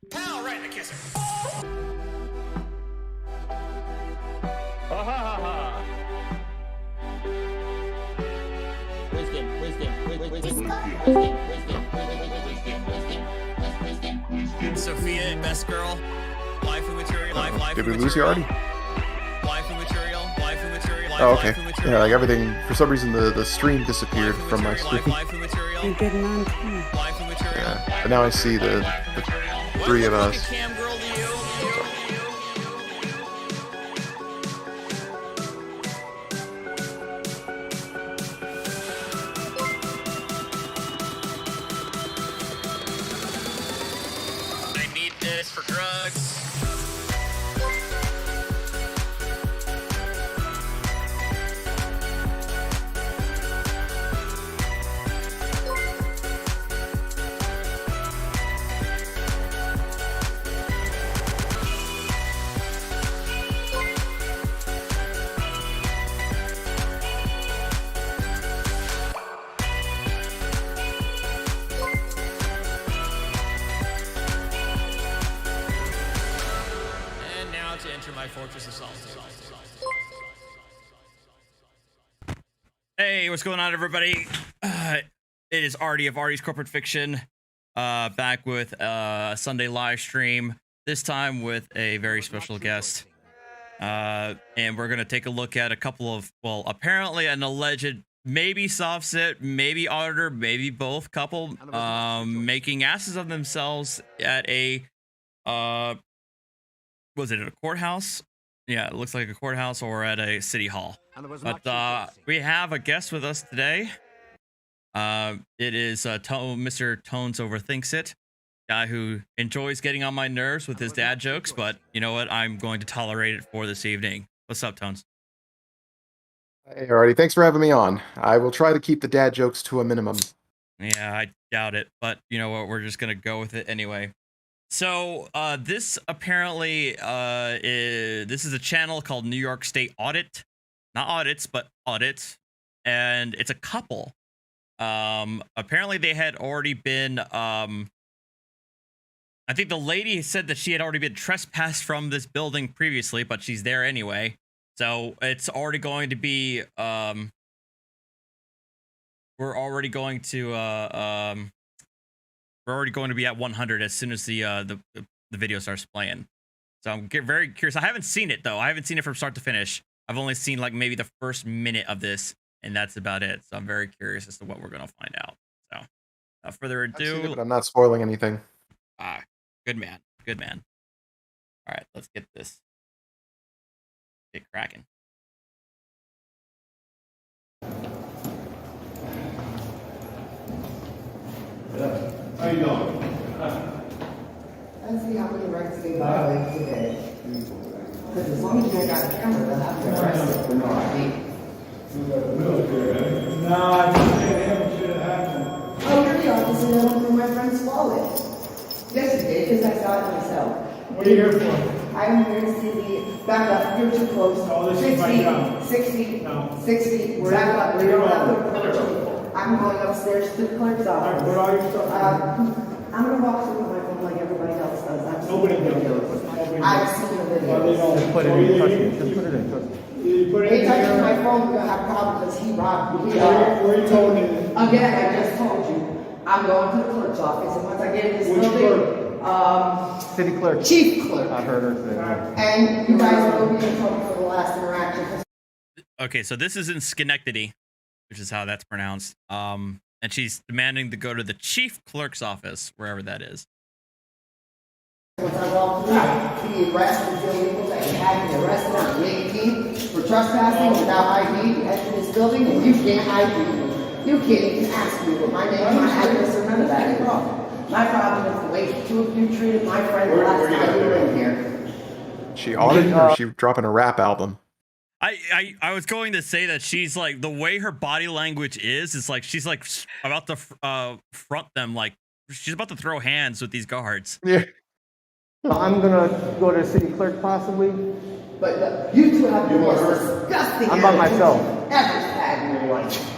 Pow, right in the kisser. Sophia, best girl. Life and material. Life. Did we lose you already? Life and material. Life and material. Oh, okay. Yeah, like everything, for some reason the stream disappeared from my screen. Life and material. You did not too. Life and material. Yeah, but now I see the three of us. Cam girl to you. I need this for drugs. And now to enter my fortress assault. Hey, what's going on, everybody? It is Artie of Artie's Corporate Fiction, back with a Sunday live stream. This time with a very special guest, and we're gonna take a look at a couple of, well, apparently an alleged maybe sovcit, maybe auditor, maybe both couple, making asses of themselves at a, was it at a courthouse? Yeah, it looks like a courthouse or at a city hall. But we have a guest with us today. It is Mr. Tones Overthinks It, guy who enjoys getting on my nerves with his dad jokes, but you know what? I'm going to tolerate it for this evening. What's up, Tones? Hey, alrighty, thanks for having me on. I will try to keep the dad jokes to a minimum. Yeah, I doubt it, but you know what? We're just gonna go with it anyway. So this apparently this is a channel called New York State Audit, not audits, but audit, and it's a couple. Apparently they had already been I think the lady said that she had already been trespassed from this building previously, but she's there anyway. So it's already going to be we're already going to be at 100 as soon as the video starts playing. So I'm very curious. I haven't seen it though. I haven't seen it from start to finish. I've only seen like maybe the first minute of this, and that's about it. So I'm very curious as to what we're gonna find out. So without further I've seen it, ado, but I'm not spoiling anything. good man, good man. All right, let's get this. Get cracking. How you doing? Let's see how many rights they violate today. Because as long as you got a camera, they'll have to arrest you for no ID. No, I just can't have shit happen. Oh, you're the officer that went through my friend's wallet. Yes, you did, because I saw it myself. What are you here for? I'm here to see the, back up, you're too close. Oh, this is 6 my feet, job. 6 feet, No. 6 feet, back up, we don't have to approach you. I'm going upstairs to the clerk's office. What are you talking about? I'm gonna walk through with my phone like everybody else does. I've seen Nobody the does. videos. Nobody I've does. seen the Well, they videos. don't. Put it in, trust me, just put it in, trust me. You put it They in touch here. my phone, we're gonna have problems because he robbed me. Where you told me? Again, I just told you, I'm going to the clerk's office, and once I get in this Which building, City clerk. chief clerk. I heard her say that. And you guys will be in trouble for the last interaction. Okay, so this is in Schenectady, which is how that's pronounced. And she's demanding to go to the chief clerk's office, wherever that is. Once I walked through, the arrest was illegal, that you had me arrested on the 18th for trespassing without ID. You entered this building and you can't ID me. You can't even ask me what my name, my address, or none of that is wrong. My problem is the way the two of you treated my friend the last time you were in here. She auditing or she dropping a rap album? I was going to say that she's like, the way her body language is like she's like about to front them, like she's about to throw hands with these guards. Yeah. I'm gonna go to the city clerk possibly. But you two have the most disgusting I'm by attitudes myself. you've ever had in your life.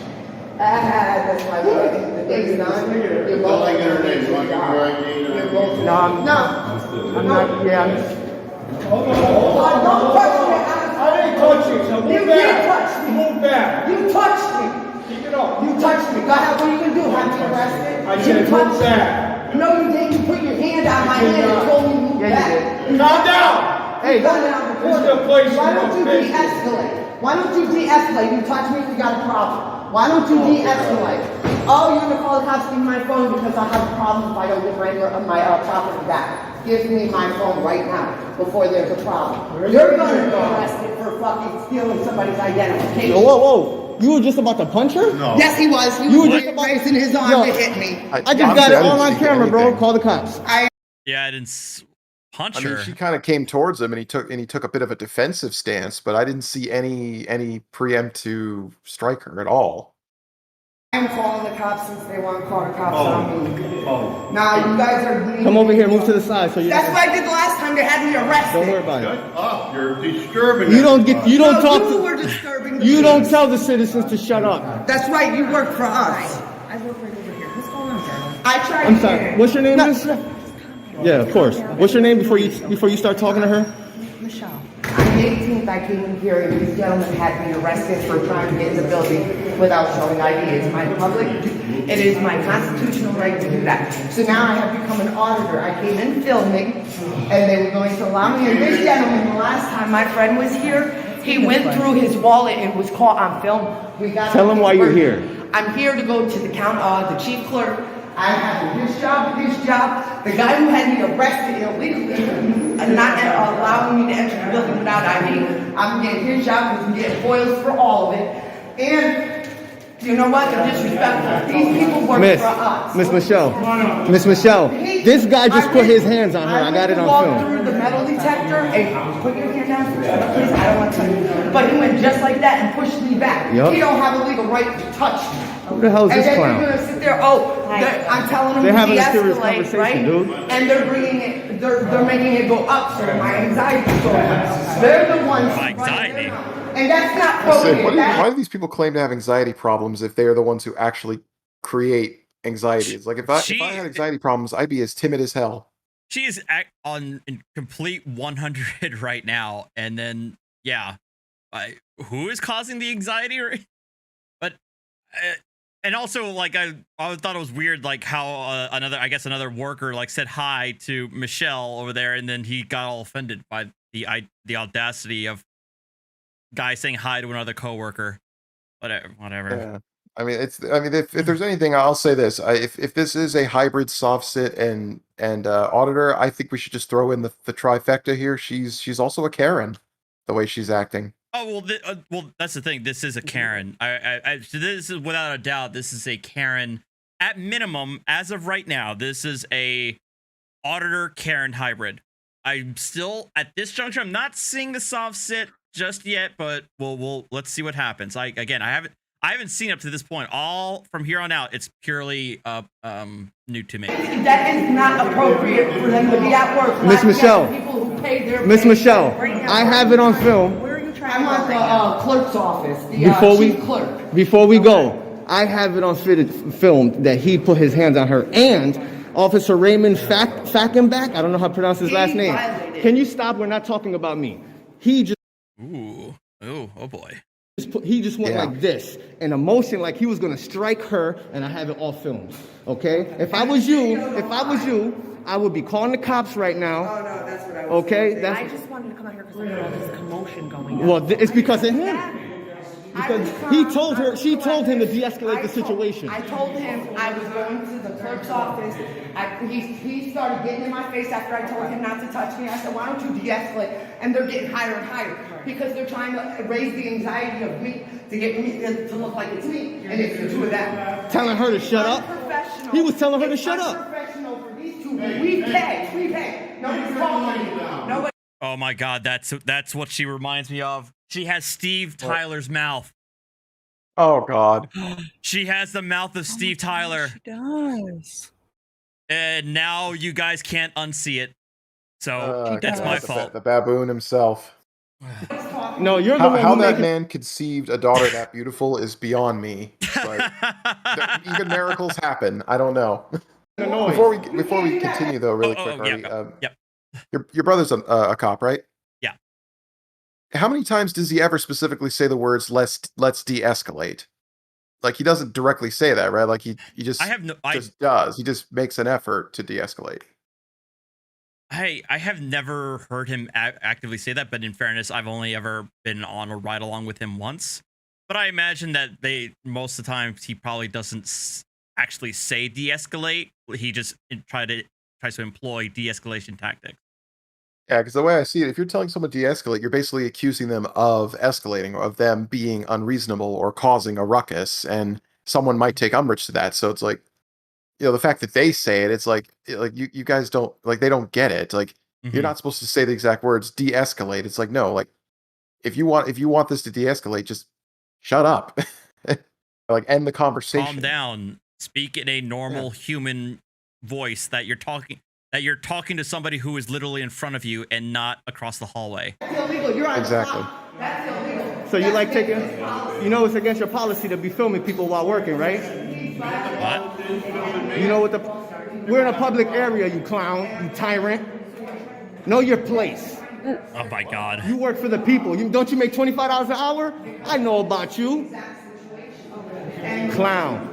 That's my point. The day's done. You're both. Don't like her name. You want to give her ID? You're both. No, I'm- No. I'm not, yeah, I'm just, Hold on, hold on. Don't touch me. I didn't touch you, so You move did back. touch me. Move back. You touched me. Keep it up. You touched me. Go ahead. What are you gonna do? Have me arrested? I You said move touched me. back. No, you didn't. You put your hand on my hand and told me to move Yeah, you back. did. Calm down. hey, Go down the This is corner. the place Why for don't you business. de-escalate? Why don't you de-escalate? You touch me, we got a problem. Why don't you de-escalate? Oh, you're gonna call the cops, give me my phone because I have a problem if I don't get my property back. Give me my phone right now before there's a problem. You're gonna be arrested for fucking stealing somebody's identification. whoa, whoa, you were just about to punch her? No. Yes, he was. He You was were just about- raising his arm Yo, to hit me. I just honestly, got it I didn't all on see camera, bro. anything. Call the cops. Yeah, I didn't punch I mean, her. she kind of came towards him, and he took a bit of a defensive stance, but I didn't see any preempt to strike her at all. I'm calling the cops since they want to call the cops on me. Nah, you guys are bleeding. Come over here, move to the side so you That's what I did the last time. They had me arrested. don't worry about it. Shut up, you're disturbing You don't get, you don't No, talk you were to, disturbing the you don't peace. tell the citizens to shut up. That's right, you work for us. I work right over here. What's going on, darling? I tried I'm to sorry, get it. what's your name, miss? Yeah, of course. What's your name before you start talking to her? Michelle. On the 18th, I came in here and these gentlemen had me arrested for trying to get in the building without showing ID. It's my public, it is my constitutional right to do that. So now I have become an auditor. I came in filming and they were going to allow me. And this gentleman, the last time my friend was here, he went through his wallet and was caught on film. We got Tell him why you're here. I'm here to go to the chief clerk. I have his job. The guy who had me arrested illegally and not allowing me to enter the building without ID. I'm getting his job because I'm getting foils for all of it. And you know what? They're disrespectful. These people work for us. Miss Michelle, this guy just put his hands on her. I got it on walked film. through the metal detector and put your hand down, please. I don't want to touch you. But he went just like that and pushed me back. Yup. He don't have a legal right to touch me. Who the hell is And this then clown? you're gonna sit there. I'm telling them They're to having a serious de-escalate, conversation, right? dude. And they're bringing it. They're making it go up, so my anxiety goes up. They're the ones. My anxiety. And that's not I said, appropriate. why do these people claim to have anxiety problems if they are the ones who actually create anxiety? It's like if I had anxiety problems, I'd be as timid as hell. She is on in complete 100 right now, and then yeah, who is causing the anxiety? But and also like I thought it was weird like how another worker like said hi to Michelle over there, and then he got all offended by the audacity of guy saying hi to another coworker. Whatever. Yeah. I mean, if there's anything, I'll say this: if this is a hybrid sovcit and auditor, I think we should just throw in the trifecta here. She's also a Karen, the way she's acting. Oh well, that's the thing. This is a Karen. So this is without a doubt. This is a Karen. At minimum, as of right now, this is a auditor Karen hybrid. I'm still at this juncture. I'm not seeing the sovcit just yet, but let's see what happens. I haven't seen up to this point. All from here on out, it's purely new to me. That is not appropriate for them to be at work. Miss Michelle. People who pay their Miss pay. Michelle, I have it on film. Where are you trying I'm to at go right the clerk's office. The chief clerk. Before we go, I have it on film that he put his hands on her, and Officer Raymond Fackenbach, I don't know how to pronounce his last name. Violated. Can you stop? We're not talking about me. He just Oh boy. he just went Yeah. like this, in a motion like he was gonna strike her, and I have it all filmed. Okay? If I was you, I would be calling the cops right now. Oh no, that's what I was. Okay? I That's just wanted to come out here because there's all this commotion going on. well, it's because of him. Because she told him to de-escalate the situation. I told him I was going to the clerk's office. He started getting in my face after I told him not to touch me. I said, why don't you de-escalate? And they're getting higher and higher because they're trying to raise the anxiety of me to get me to look like it's me. And it's the two of them. Telling her to shut up. Unprofessional. He was telling her to It's shut up. unprofessional for these two. We pay. Nobody's calling me. Nobody. Oh my God, that's what she reminds me of. She has Steve Tyler's mouth. Oh God. She has the mouth of Steve Tyler. She does. And now you guys can't unsee it. So that's God, my the fault. The bababoon himself. No, you're the one How who that made it. man conceived a daughter that beautiful is beyond me. But even miracles happen. I don't know. Annoying. Before we continue though, really quick, yeah, Artie, yep. Your brother's a cop, right? Yeah. How many times does he ever specifically say the words let's de-escalate? Like he doesn't directly say that, right? Like he just just does. He just makes an effort to de-escalate. I have never heard him actively say that, but in fairness, I've only ever been on a ride along with him once. But I imagine that most of the time he probably doesn't actually say de-escalate. He just tries to employ de-escalation tactics. Yeah, because the way I see it, if you're telling someone de-escalate, you're basically accusing them of escalating, or of them being unreasonable or causing a ruckus, and someone might take umbrage to that. So it's like, the fact that they say it, it's like you guys don't, like, they don't get it. Like, you're not supposed to say the exact words de-escalate. It's like, no, like, if you want this to de-escalate, just shut up. Like, end the conversation. Calm down. Speak in a normal human voice that you're talking to somebody who is literally in front of you and not across the hallway. That's illegal. You're on Exactly. That's illegal. So you like taking, it's against your policy to be filming people while working, right? What? You know what we're in a public area, you clown, you tyrant. Know your place. Oh my God. You work for the people. Don't you make $25 an hour? I know about you. Clown.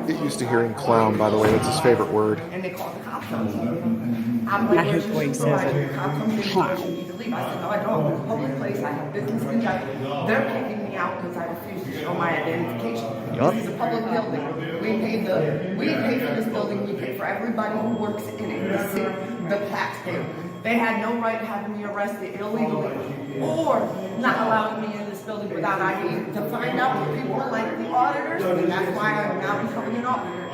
Get used to hearing clown, by the way. That's his favorite word. And they called the cops on me. I'm like, His voice says it. How come you need to leave? I said, no, I don't. It's a public place. I have business conduct. They're kicking me out because I refuse to show my identification. Yup. This is a public building. We pay for this building. We pay for everybody who works in it. The city, the taxpayer. They had no right having me arrested illegally or not allowing me in this building without ID to find out that people like the auditors, and that's why I'm now becoming an auditor,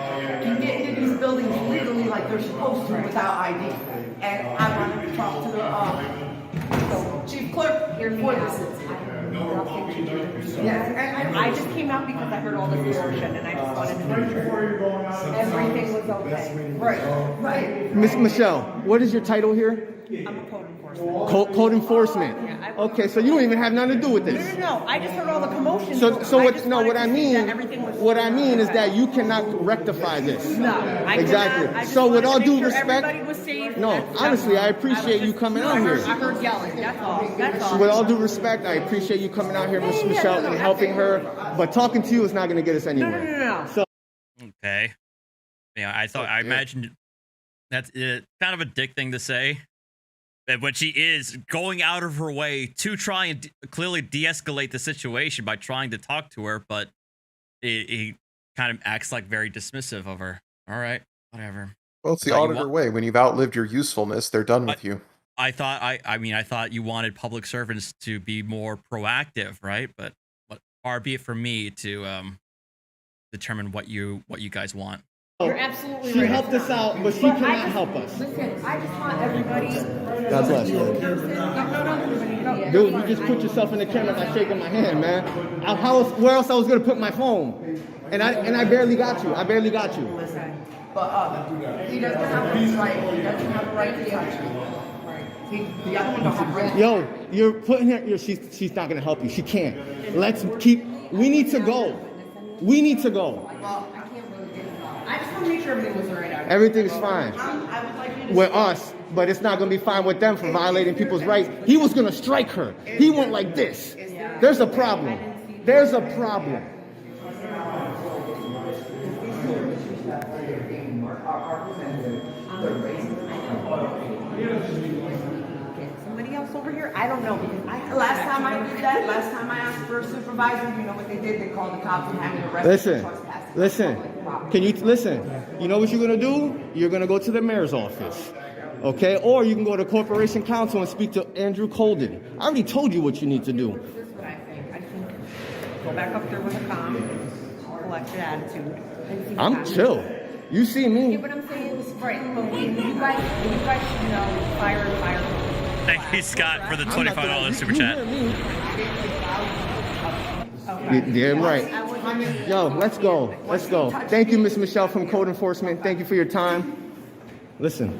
can get into these buildings legally like they're supposed to without ID. And I wanted to talk to the chief clerk here for this. Yes, and I just came out because I heard all this commotion and I just wanted to make sure everything was okay. right. Miss Michelle, what is your title here? I'm a code enforcement. Code enforcement. Yeah, Okay, so you don't even have nothing to do with this. No. I just heard all the commotion. So what I mean Everything is that you cannot rectify this. No, I exactly. Cannot. I just So with wanted all to due make sure respect, everybody was safe. no, That's honestly, all. I appreciate you coming out here. I heard yelling. That's all. That's all. With all due respect, I appreciate you coming out here, Miss Michelle, and helping her. But talking to you is not going to get us anywhere. No. So Okay. Yeah, I imagined that's kind of a dick thing to say. But she is going out of her way to try and clearly de-escalate the situation by trying to talk to her, but he kind of acts like very dismissive of her. All right, whatever. Well, it's the auditor way. When you've outlived your usefulness, they're done with you. I thought you wanted public servants to be more proactive, right? But far be it from me to determine what you guys want. You're absolutely she right. helped us out, but she cannot help us. Listen, I just want everybody. God bless you. Dude, you just put yourself in the camera by shaking my hand, man. Where else I was gonna put my phone? And I barely got you. But he doesn't have the right. He doesn't have the right to touch me. The other one don't have the right. Yo, you're putting her. She's not gonna help you. She can't. We need to go. We need to go. Well, I can't really get it. I just want to make sure everything was all right. Everything's fine I would like you to with us, but it's not gonna be fine with them for violating people's rights. He was gonna strike her. He went like this. There's a problem. There's a problem. Somebody else over here? I don't know because I heard Last time I did that, last time I asked for a supervisor, you know what they did? They called the cops and had me arrested for trespassing. Listen. Can you listen? You know what you're gonna do? You're gonna go to the mayor's office, okay? Or you can go to Corporation Council and speak to Andrew Colden. I already told you what you need to do. This is what I think. I think go back up there with a calm, collected attitude. And see what I'm happens. chill. You see me. Yeah, but I'm saying it was right. But you guys should know fire and fire. Thank you, Scott, for the I'm not gonna- $25 super you chat. hear me. Damn right. Yo, let's go. Let's go. Thank you, Miss Michelle from Code Enforcement. Thank you for your time. Listen.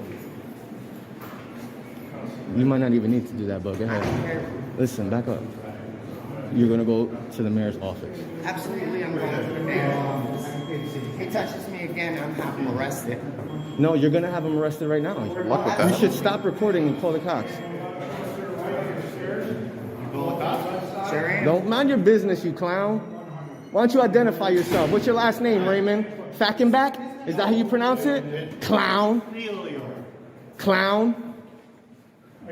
You might not even need to do that, but go ahead. Listen, back up. You're gonna go to the mayor's office. Absolutely, I'm going to the mayor's office. If he touches me again, I'm having him arrested. No, you're gonna have him arrested right now. Good luck with You that. should stop recording and call the cops. Don't mind your business, you clown. Why don't you identify yourself? What's your last name, Raymond? Fackenbach? Is that how you pronounce it? Clown. Clown.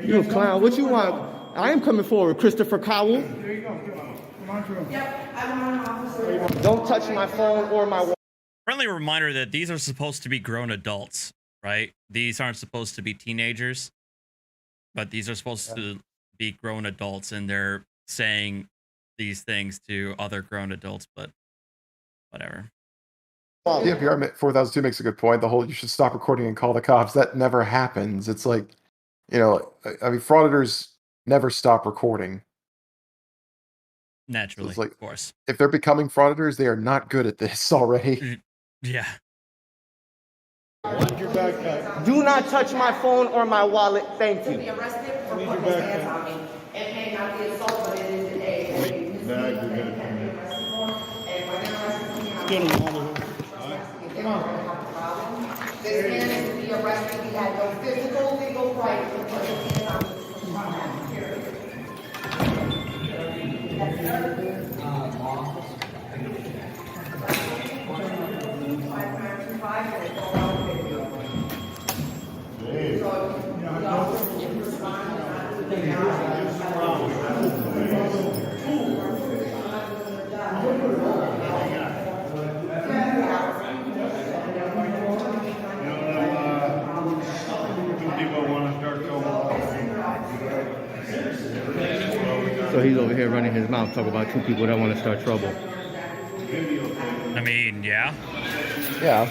You a clown. What you want? I am coming forward, Christopher Cowell. There you go. Come on through. Don't touch my phone or my. Friendly reminder that these are supposed to be grown adults, right? These aren't supposed to be teenagers, but these are supposed to be grown adults, and they're saying these things to other grown adults, but whatever. DFR 4002 makes a good point. The whole you should stop recording and call the cops. That never happens. It's like, I mean, frauditors never stop recording. Naturally, It's like- of course. If they're becoming frauditors, they are not good at this already. Yeah. Need your backpack. Do not touch my phone or my wallet. Thank Be you. arrested for putting his hands on me. It may not be assault, but it is a misdemeanor that you can be arrested for. And if we're gonna arrest me, Get him out of here. Come on. This man is to be arrested. He had no physical legal right to put his hands on me. People want to start trouble. So he's over here running his mouth, talking about two people that want to start trouble. I mean, yeah. Yeah.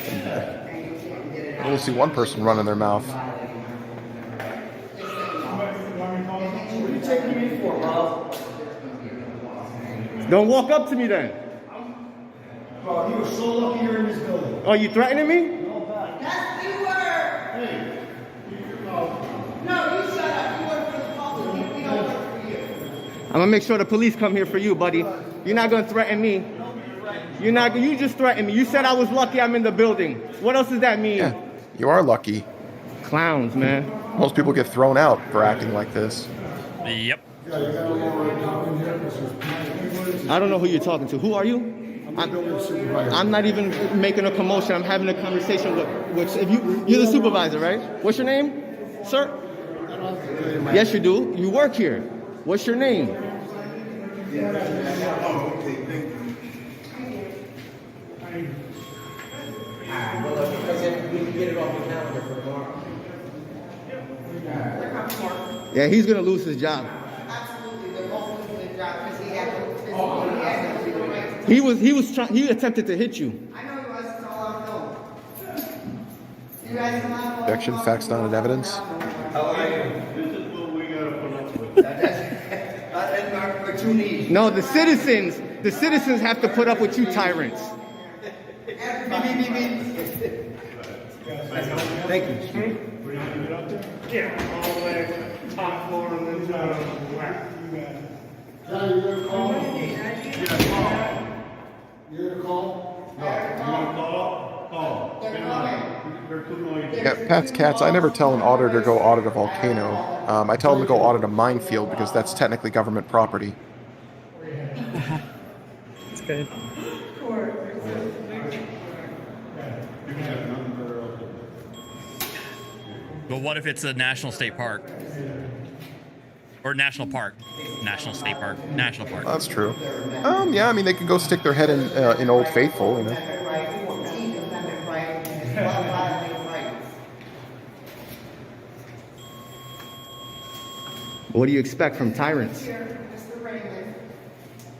I only see one person running their mouth. Don't walk up to me then. Bro, you were so lucky you're in this building. Oh, you threatening me? Yes, you were. No, you shut up. You work for the public. We don't work for you. I'm gonna make sure the police come here for you, buddy. You're not gonna threaten me. You're not. You just threatened me. You said I was lucky I'm in the building. What else does that mean? Yeah, you are lucky. Clowns, man. Most people get thrown out for acting like this. Yep. I don't know who you're talking to. Who are you? I'm not even making a commotion. I'm having a conversation with if you're the supervisor, right? What's your name, sir? Yes, you do. You work here. What's your name? Yeah, he's gonna lose his job. Absolutely. They're both losing their job because he had no physical. He had no legal right. He attempted to hit you. I know he was. It's all on film. You guys come on. Objection, facts not in evidence. This is what we got to put up with. No, the citizens have to put up with you tyrants. Yeah, all the way top floor and then down to the left. You're gonna call? Call. They're too noisy. Yeah, Pat's Cats, I never tell an auditor to go audit a volcano. I tell them to go audit a minefield because that's technically government property. It's good. But what if it's a national state park? Or national park? National state park. National park. That's true. Yeah, I mean, they can go stick their head in Old Faithful, you know. Right, 14th Amendment right, and violating rights. What do you expect from tyrants? Here, Mr. Raymond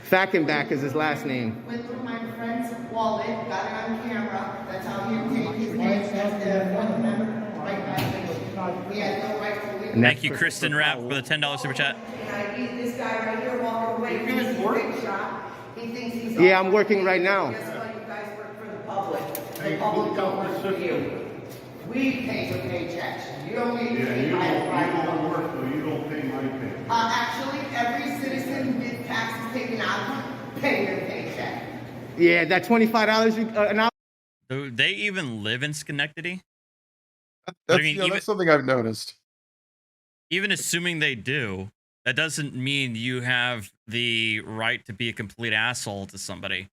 Fackenbach is his last name. went through my friend's wallet, got it on camera. That's how he obtained his name. That's the Fourth Amendment right violation. He had no right to leave. Thank you, Kristen Rapp, for the $10 super chat. And this guy right here walking away, he thinks he's a big shot. He thinks he's. Yeah, I'm working right now. Guess what? You guys work for the public. The public don't work for you. We pay your paychecks. You don't need to Yeah, pay you my don't right. work, so you don't pay my pay. Actually, every citizen with taxes taken out of them pay their paycheck. Yeah, that $25 an hour. Do they even live in Schenectady? That's, mean, that's something I've noticed. even assuming they do, that doesn't mean you have the right to be a complete asshole to somebody.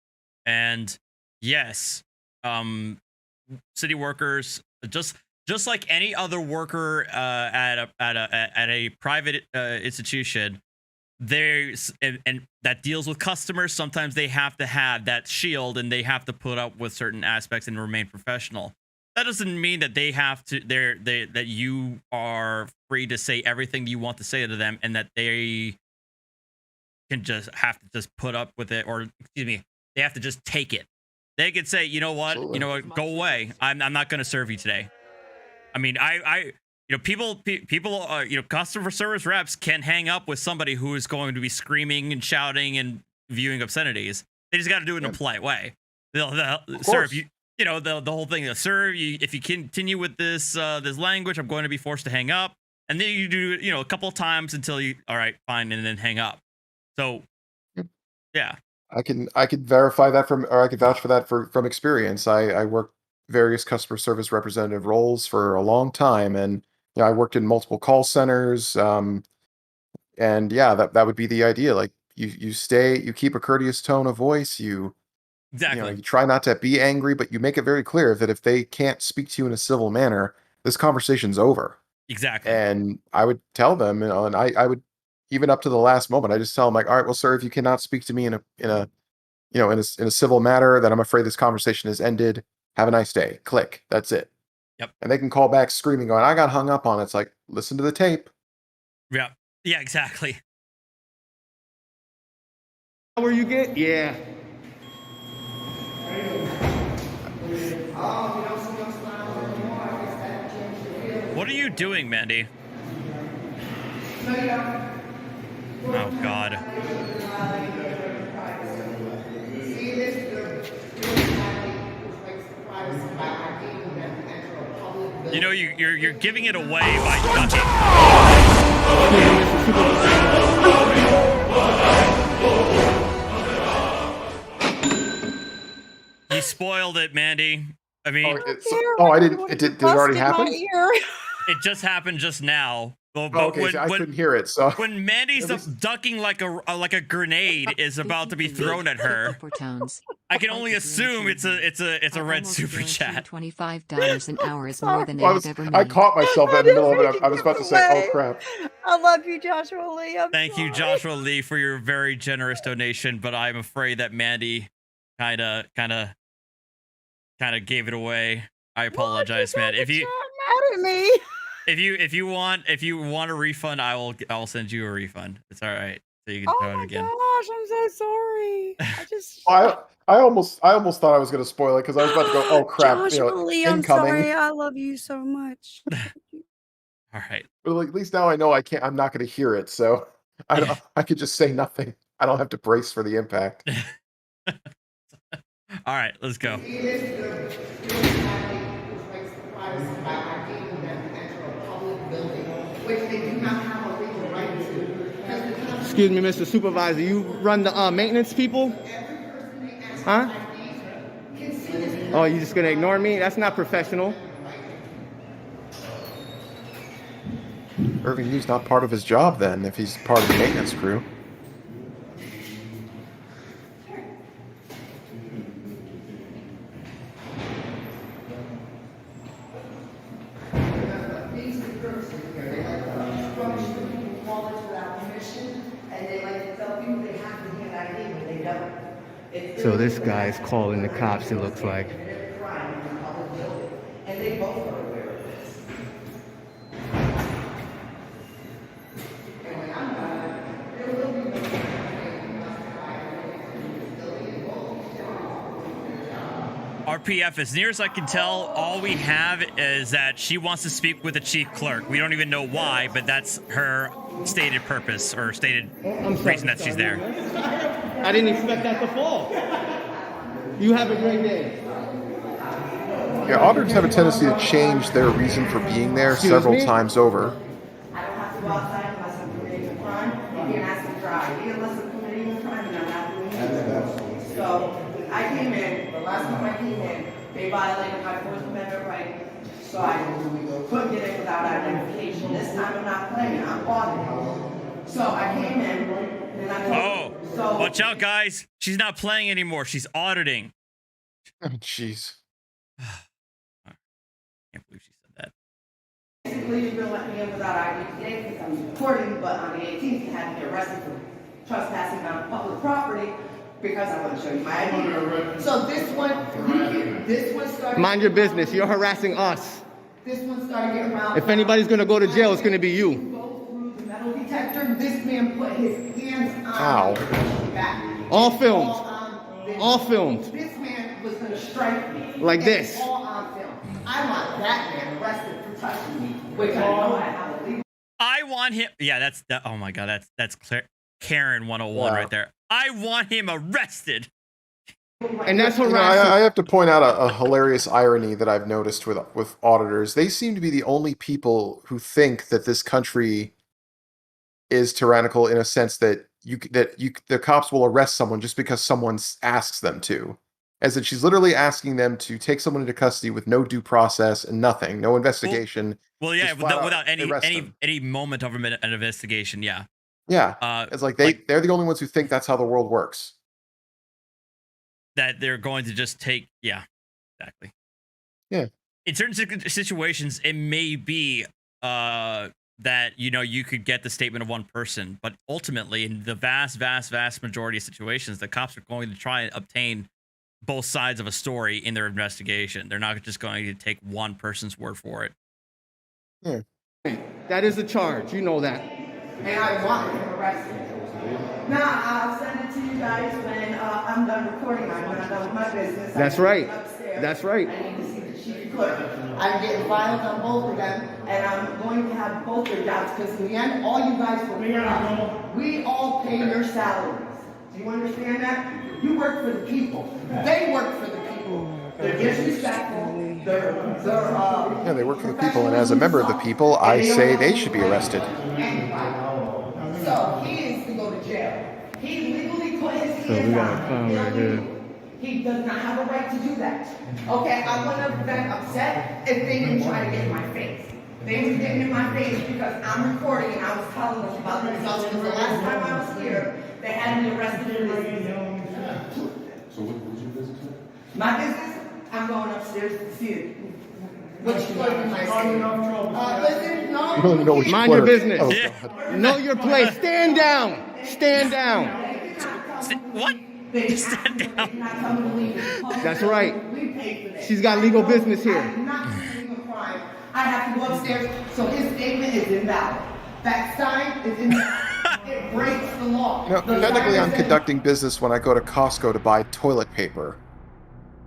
And yes, city workers, just like any other worker at a private institution, there's and that deals with customers. Sometimes they have to have that shield, and they have to put up with certain aspects and remain professional. That doesn't mean that they have to. That you are free to say everything you want to say to them, and that they can just have to just put up with it, or excuse me, they have to just take it. They could say, you know what, go away. I'm not going to serve you today. I mean, people, customer service reps can hang up with somebody who is going to be screaming and shouting and viewing obscenities. They just got to do it in a polite way. They'll sir, if the whole thing. Sir, if you continue with this language, I'm going to be forced to hang up. And then you do it, a couple of times until you, all right, fine, and then hang up. So, yeah. I can verify that I can vouch for that from experience. I worked various customer service representative roles for a long time, and I worked in multiple call centers. And yeah, that would be the idea. Like you keep a courteous tone of voice. Exactly. You try not to be angry, but you make it very clear that if they can't speak to you in a civil manner, this conversation's over. Exactly. And I would tell them, and I would, even up to the last moment, I just tell them, like, all right, well, sir, if you cannot speak to me in a civil matter, then I'm afraid this conversation has ended. Have a nice day. Click. That's it. Yep. And they can call back screaming, going, I got hung up on. It's like, listen to the tape. Yeah. Yeah, exactly. Where you get? Yeah. What are you doing, Mandy? Oh, God. You're giving it away by ducking. You spoiled it, Mandy. I mean, I didn't. Did it already happen? It just happened just now. But okay, so I couldn't hear it. So when Mandy's ducking like a grenade is about to be thrown at her, I can only assume it's a red super chat. $25 an hour is more than I've ever made. I caught myself in the middle of it. I was about to say, "Oh crap!" I love you, Joshua Lee. Thank you, Joshua Lee, for your very generous donation. But I'm afraid that Mandy kind of gave it away. I apologize, man. If you mad at me. If you want a refund, I'll send you a refund. It's all right. So you can try it again. Oh my gosh, I'm so sorry. I almost thought I was going to spoil it because I was about to go, oh crap, Joshua Lee, I'm incoming. sorry. I love you so much. All right. But at least now I know I'm not going to hear it, so I could just say nothing. I don't have to brace for the impact. All right, let's go. Excuse me, Mr. Supervisor, you run the maintenance people? Huh? Oh, you just gonna ignore me? That's not professional. Irving Yu's not part of his job then, if he's part of the maintenance crew. So this guy's calling the cops, it looks like. RPF, as near as I can tell, all we have is that she wants to speak with the chief clerk. We don't even know why, but that's her stated purpose or stated reason that she's there. I didn't expect that to fall. You have a great day. Yeah, auditors have a tendency to change their reason for being there several times over. I don't have to go outside unless I'm committing a crime. You can't ask me to drive. Unless I'm committing a crime and I'm not doing anything. So I came in, the last time I came in, they violated my First Amendment right so I couldn't get in without identification. This time I'm not playing, I'm auditing. So I came in and I told Oh, watch out, guys. She's not playing anymore. She's auditing. Oh, jeez. I can't believe she said that. basically you're gonna let me in without ID today because I'm recording, but on the 18th you had me arrested for trespassing on public property because I want to show you my ID. So this one started. Mind your business. You're harassing us. This one started getting around. If anybody's gonna go to jail, it's gonna be you. Go through the metal detector. This man put his hands on Ow. my back. All filmed. All This filmed. man was gonna strike me. Like And this. it's all on film. I want that man arrested for touching me, which I know I have a legal. I want him. Yeah, that's that. Oh my God, that's Karen 101 Wow. right there. I want him arrested. And that's You know, harassing. I have to point out a hilarious irony that I've noticed with auditors. They seem to be the only people who think that this country is tyrannical in a sense that the cops will arrest someone just because someone asks them to. As in, she's literally asking them to take someone into custody with no due process and nothing, no investigation. Well, yeah, Just flat out without arrest them. any moment of an investigation. Yeah. Yeah, it's like they're the only ones who think that's how the world works. That they're going to just take. Yeah, exactly. Yeah. In certain situations, it may be that you could get the statement of one person, but ultimately, in the vast majority of situations, the cops are going to try and obtain both sides of a story in their investigation. They're not just going to take one person's word for it. Yeah. That is a charge. You know that. And I want him arrested. Now, I'll send it to you guys when I'm done recording. When I'm done with my business. That's right. That's right. I need to see the chief clerk. I'm getting filed on both of them, and I'm going to have both their jobs because in the end, all you guys will pay out. We all pay your salaries. Do you understand that? You work for the people. They work for the people. They're disrespectful. Yeah, they work for the people, and as a member of the people, I say they should be arrested. So he needs to go to jail. He legally put his hands on him. He does not have a right to do that. Okay, I wouldn't have been upset if they didn't try to get in my face. They were getting in my face because I'm recording and I was telling them about the results. Because the last time I was here, they had me arrested for this. So what's your business? My business, I'm going upstairs to see it. Which clerk am I seeing? Listen, no. You don't even know which Mind your clerk. business. Oh, God. Know your place. Stand down. Stand down. What? Stand down. That's right. We paid for that. She's got legal business here. I'm not committing a crime. I have to go upstairs, so his statement is invalid. That sign is invalid. It breaks the law. You know, The technically, sign I'm says- conducting business when I go to Costco to buy toilet paper.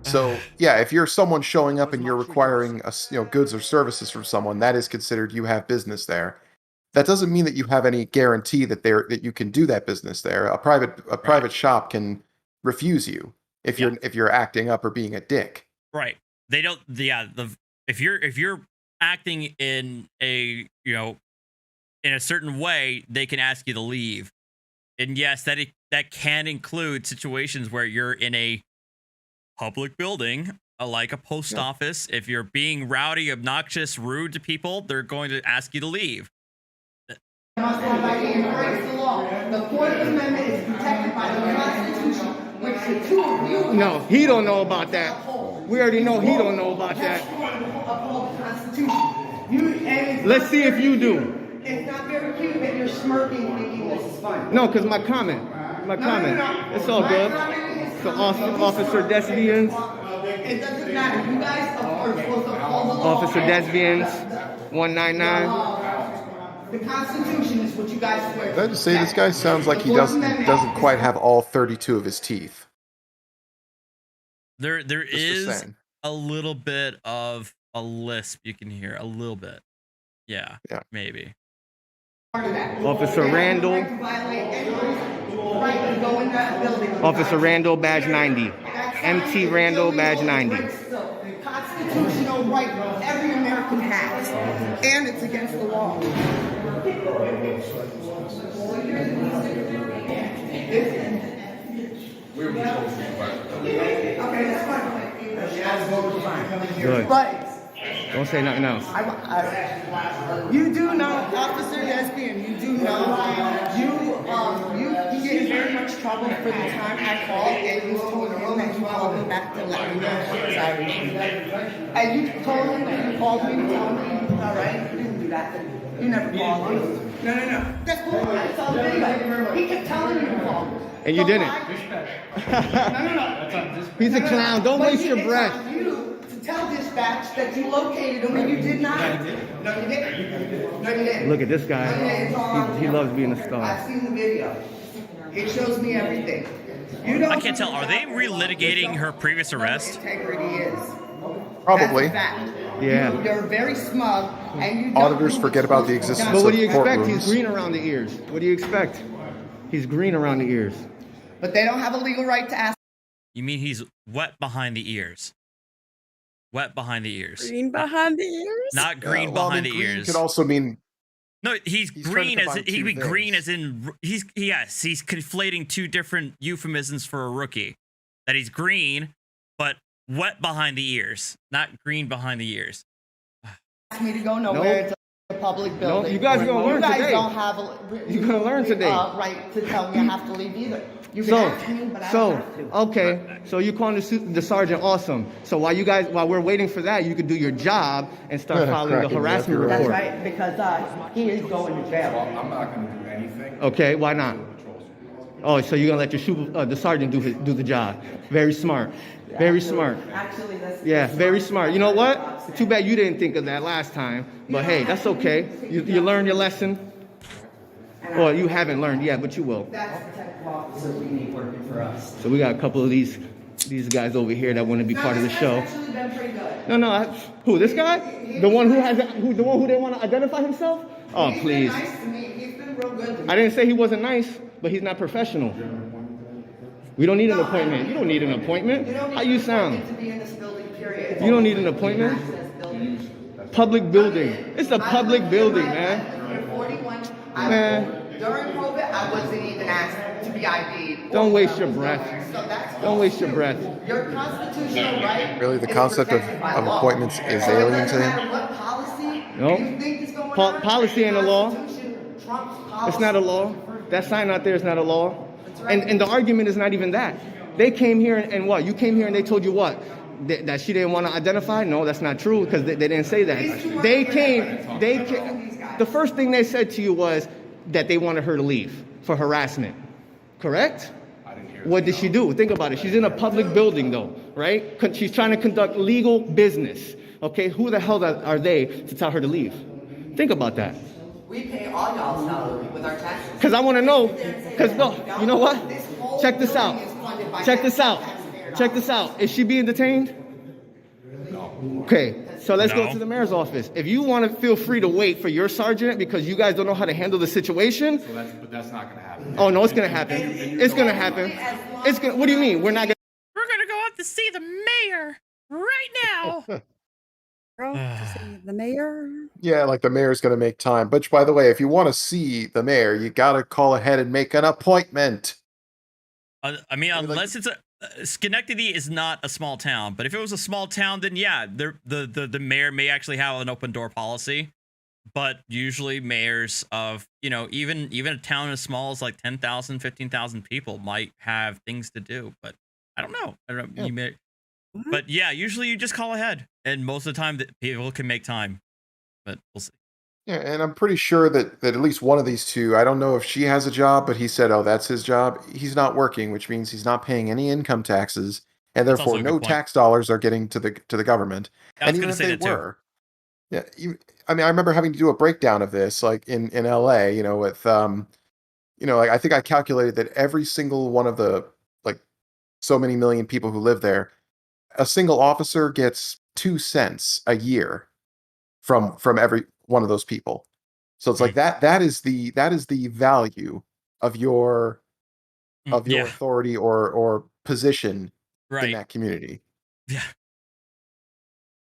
So, yeah, if you're someone showing up and you're requiring goods or services from someone, that is considered you have business there. That doesn't mean that you have any guarantee that you can do that business there. A private shop can refuse you if you're acting up or being a dick. Right. They don't. Yeah. If you're acting in a in a certain way, they can ask you to leave. And yes, that can include situations where you're in a public building, like a post office. If you're being rowdy, obnoxious, rude to people, they're going to ask you to leave. Must have ID and breaks the law. The 4th Amendment is protected by the Constitution, which the two of you. No, he don't know about that. We already know he don't know about that. Uphold the Constitution. Let's see if you do. It's not very cute that you're smirking thinking this is funny. No, because my comment. No. It's all My good. comment is So funny. Officer Desvians, It doesn't matter. You guys are supposed to uphold the law. Officer Desvians, 199. The Constitution is what you guys swear to. Did I just say this guy sounds like he doesn't quite have all 32 of his teeth? There Just is saying. a little bit of a lisp you can hear, a little bit. Yeah. Maybe. Officer Randall. Officer Randall, badge 90. MT Randall, badge 90. The constitutional right every American has, and it's against the law. Okay, that's fine. Good. But Don't say nothing else. You do know, Officer Desbian, you do know, you get in very much trouble for the time I called and you told him that you called me back to let me know she was sorry. And you told him that you called me to tell me he was alright. You didn't do that. You never called me. No. That's cool. I saw the video. He kept telling you to call me. And you didn't. No. He's a clown. Don't waste your breath. It's on you to tell dispatch that you located him and you did not. No, you didn't. Look at this guy. He loves being a star. I've seen the video. It shows me everything. You don't I can't tell. Are they relitigating her previous arrest? Integrity is. Probably. That's a fact. Yeah. You're very smug, and you don't Auditors do forget about the existence But what do you of expect? courtrooms. He's green around the ears. What do you expect? He's green around the ears. But they don't have a legal right to ask. You mean he's wet behind the ears? Wet behind the ears. Green behind the ears? Not green Well, behind I mean, the green ears. could also mean No, he's trying to green as combine he two could be green things. as in he's conflating two different euphemisms for a rookie. That he's green, but wet behind the ears, not green behind the ears. Me to go nowhere. It's a public building. you guys are gonna learn You guys today. don't have You're gonna learn today. Right to tell me I have to leave either. You can ask me, but I don't have to. Okay. So you calling the sergeant awesome. So while we're waiting for that, you could do your job and start filing the Cracking me up, harassment you're right. report. That's right, because he is going to jail. I'm not going to do anything. Okay, why not? Oh, so you're gonna let the sergeant do the job? Very smart. Very smart. Actually, that's Very smart. You know what? Too bad you didn't think of that last time. But hey, that's okay. You learned your lesson. Well, you haven't learned yet, but you will. That's the type of officer we need working for us. So we got a couple of these guys over here that want to be part of the show. That's actually been pretty good. No. Who? This guy? The one who didn't want to identify himself? Oh, He's please. been nice to me. He's been real good to me. I didn't say he wasn't nice, but he's not professional. We don't need an appointment. You don't need an appointment. How you sound? To be in this building, period. You don't need an appointment. Public building. It's a public building, man. You're 41. Man. During COVID, I wasn't even asked to be ID'd. Don't waste your breath. So that's Don't waste your breath. your constitutional right. Really, the is concept of protected by law. appointments is So it alien doesn't to him? matter what policy No. you think is going on. Policy ain't a law. Constitution trumps policy. It's not a law. That sign out there is not a law. And the argument is not even that. They came here and what? You came here and they told you what? That she didn't want to identify? No, that's not true because they didn't say that. They came. The first thing they said to you was that they wanted her to leave for harassment. Correct? I didn't hear What did she do? Think about it. She's in a public building though, right? She's trying to conduct legal business. Okay, who the hell are they to tell her to leave? Think about that. We pay all y'all's salary with our taxes. Because I want to know. Because you know what? Check this out. Check this out. Check this out. Is she being detained? No. Okay. So let's go No. to the mayor's office. If you want to feel free to wait for your sergeant because you guys don't know how to handle the situation. But that's not going to happen. Oh no, it's gonna happen. It's gonna happen. It's gonna. What do you mean? We're not gonna. We're gonna go out to see the mayor right now. To see the mayor. Yeah, like the mayor's going to make time. Which, by the way, if you want to see the mayor, you got to call ahead and make an appointment. I mean, unless it's Schenectady is not a small town, but if it was a small town, then yeah, the mayor may actually have an open door policy. But usually mayors of, even a town as small as like 10,000, 15,000 people might have things to do. But I don't know. Yeah. You may, but yeah, usually you just call ahead, and most of the time that people can make time. But we'll see. Yeah, and I'm pretty sure that at least one of these two, I don't know if she has a job, but he said, oh, that's his job. He's not working, which means he's not paying any income taxes, and That's also therefore a no good point. tax dollars are getting to the government. I was And even gonna if say they that too. were, yeah, I mean, I remember having to do a breakdown of this, like in LA, with like I think I calculated that every single one of the like so many million people who live there, a single officer gets 2 cents a year from every one of those people. So it's like that is the value of your Yeah. authority or position in Right. that community. Yeah.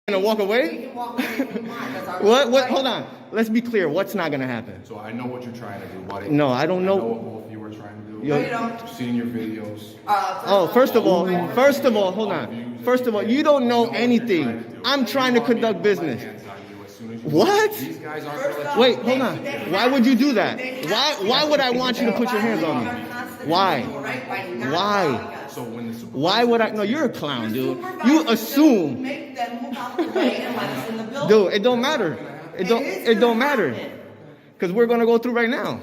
Gonna walk We away? can walk away if we want. That's our What? right. Hold on. Let's be clear. What's not gonna happen? So I know what you're trying to do, buddy. No, I don't know. I know what both of you are trying to do. Yo- No, you don't. I've seen your videos. Oh, first of all, hold on. First of all, you don't know anything. I'm trying to conduct business. What? These guys aren't gonna let Wait, hold on. Why would you do that? Why would I want you to put your hands on me? Why? Why? So when the supervisor Why would I? No, you're a clown, dude. You assume. Make them move out the way and let us in the building. Dude, it don't matter. It don't matter. Because we're gonna go through right now.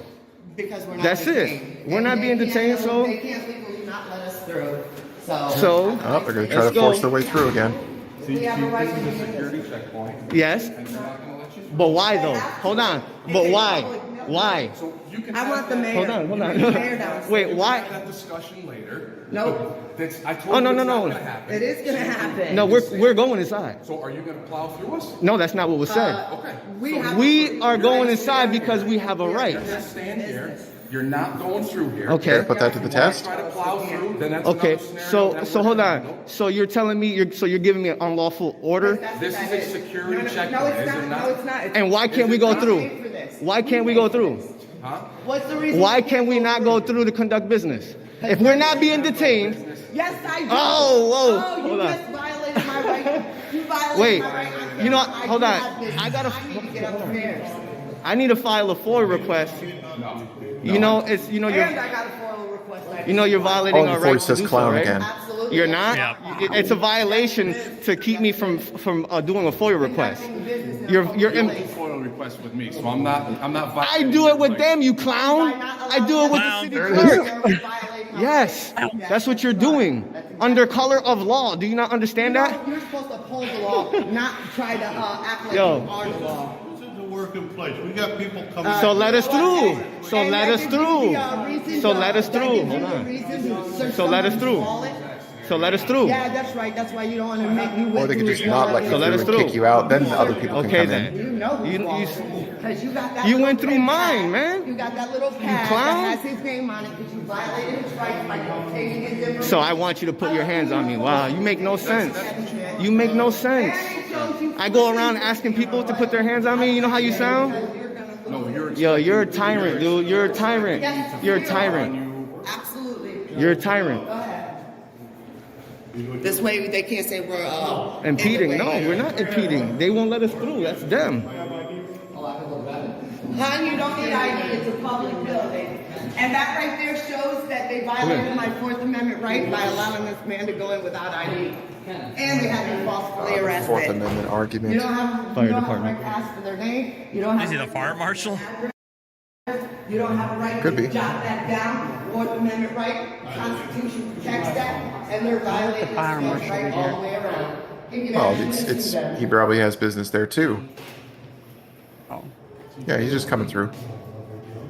Because we're not That's detained. it. We're not And being they detained, can't- so. They can't legally not let us through. So. So. Oh, they're going to try Let's to force go. their way through again. see, We have a right this to is do a this. security checkpoint, Yes. and they're not gonna let you. But why though? Hold on. But why? Why? So you can I want the mayor. Hold on. Bring the mayor downstairs. Wait, why? have that discussion later. Nope. That's, I told Oh, you no, it's no, not no. gonna happen. It is gonna happen. No, we're going inside. So are you gonna plow through us? No, that's not what was said. Okay. We are going inside because we have a right. Just stand here. You're not going through here. Okay. Put that to the test. Try to plow through, then that's Okay. another scenario. So hold on. So you're telling me you're giving me an unlawful order? This is a security checkpoint, No, it's is it not. not? No, it's not. And why can't we go through? For this. Why can't we go through? Huh? What's the reason? Why can't we not go through to conduct business? If we're not being detained, Yes, I do. Oh, whoa, you hold on. just violated my right. You violated Wait, my right. on you know, camera. hold do on. have business. I gotta- I need to get upstairs. I need to file a FOIA request. You know, it's And I got a FOIA request. you're violating Oh, our before he rights to says do so, clown right? again. Absolutely. You're not. Yeah. It's a violation to keep me from doing a FOIA request. You're FOIA request with me, so I'm not I do it with them, you clown. I do it with the Clown. city There clerk. Yes, that's what you're doing under color of law. Do you not understand that? You're supposed to uphold the law, not try to act like Yo. you are the law. This is a working place. We got people coming. So let us through. So And let I us give you through. the, reason So to- let us I through. give you Hold the on. reason to search So let us someone's through. wallet. So let us through. Yeah, that's right. That's why you don't want to make you. Or they could just not let you So let us through and through. kick you out. Then other people Okay can come in. You then. know who's You- wallet. Because you got that. You little went through pen mine, pad. man. You got that little pad clown. that has his name on it because you violated his rights by obtaining his information. So I want you to put your hands on me. Wow, you make no sense. You make no sense. I go around asking people to put their hands on me. You know how you sound? No, you're Yo, you're a tyrant, dude. You're a tyrant. You're a tyrant. Absolutely. You're a tyrant. This way they can't say we're Impeding. in the No, way. we're not impeding. They won't let us through. That's them. Hon, you don't need ID. It's a public building. And that right there shows that they violated my Fourth Amendment right by allowing this man to go in without ID. And they had him falsely arrested. Fourth Amendment argument. You don't have, Fire you don't department. have a right to ask for their name. You don't have Is he a the right fire to- marshal? You don't have a right Could to be. jot that down. Fourth Amendment right, Constitution protects that, and they're violating this man's right all the way around. He can Well, actually it's sue them. he probably has business there too. Yeah, he's just coming through.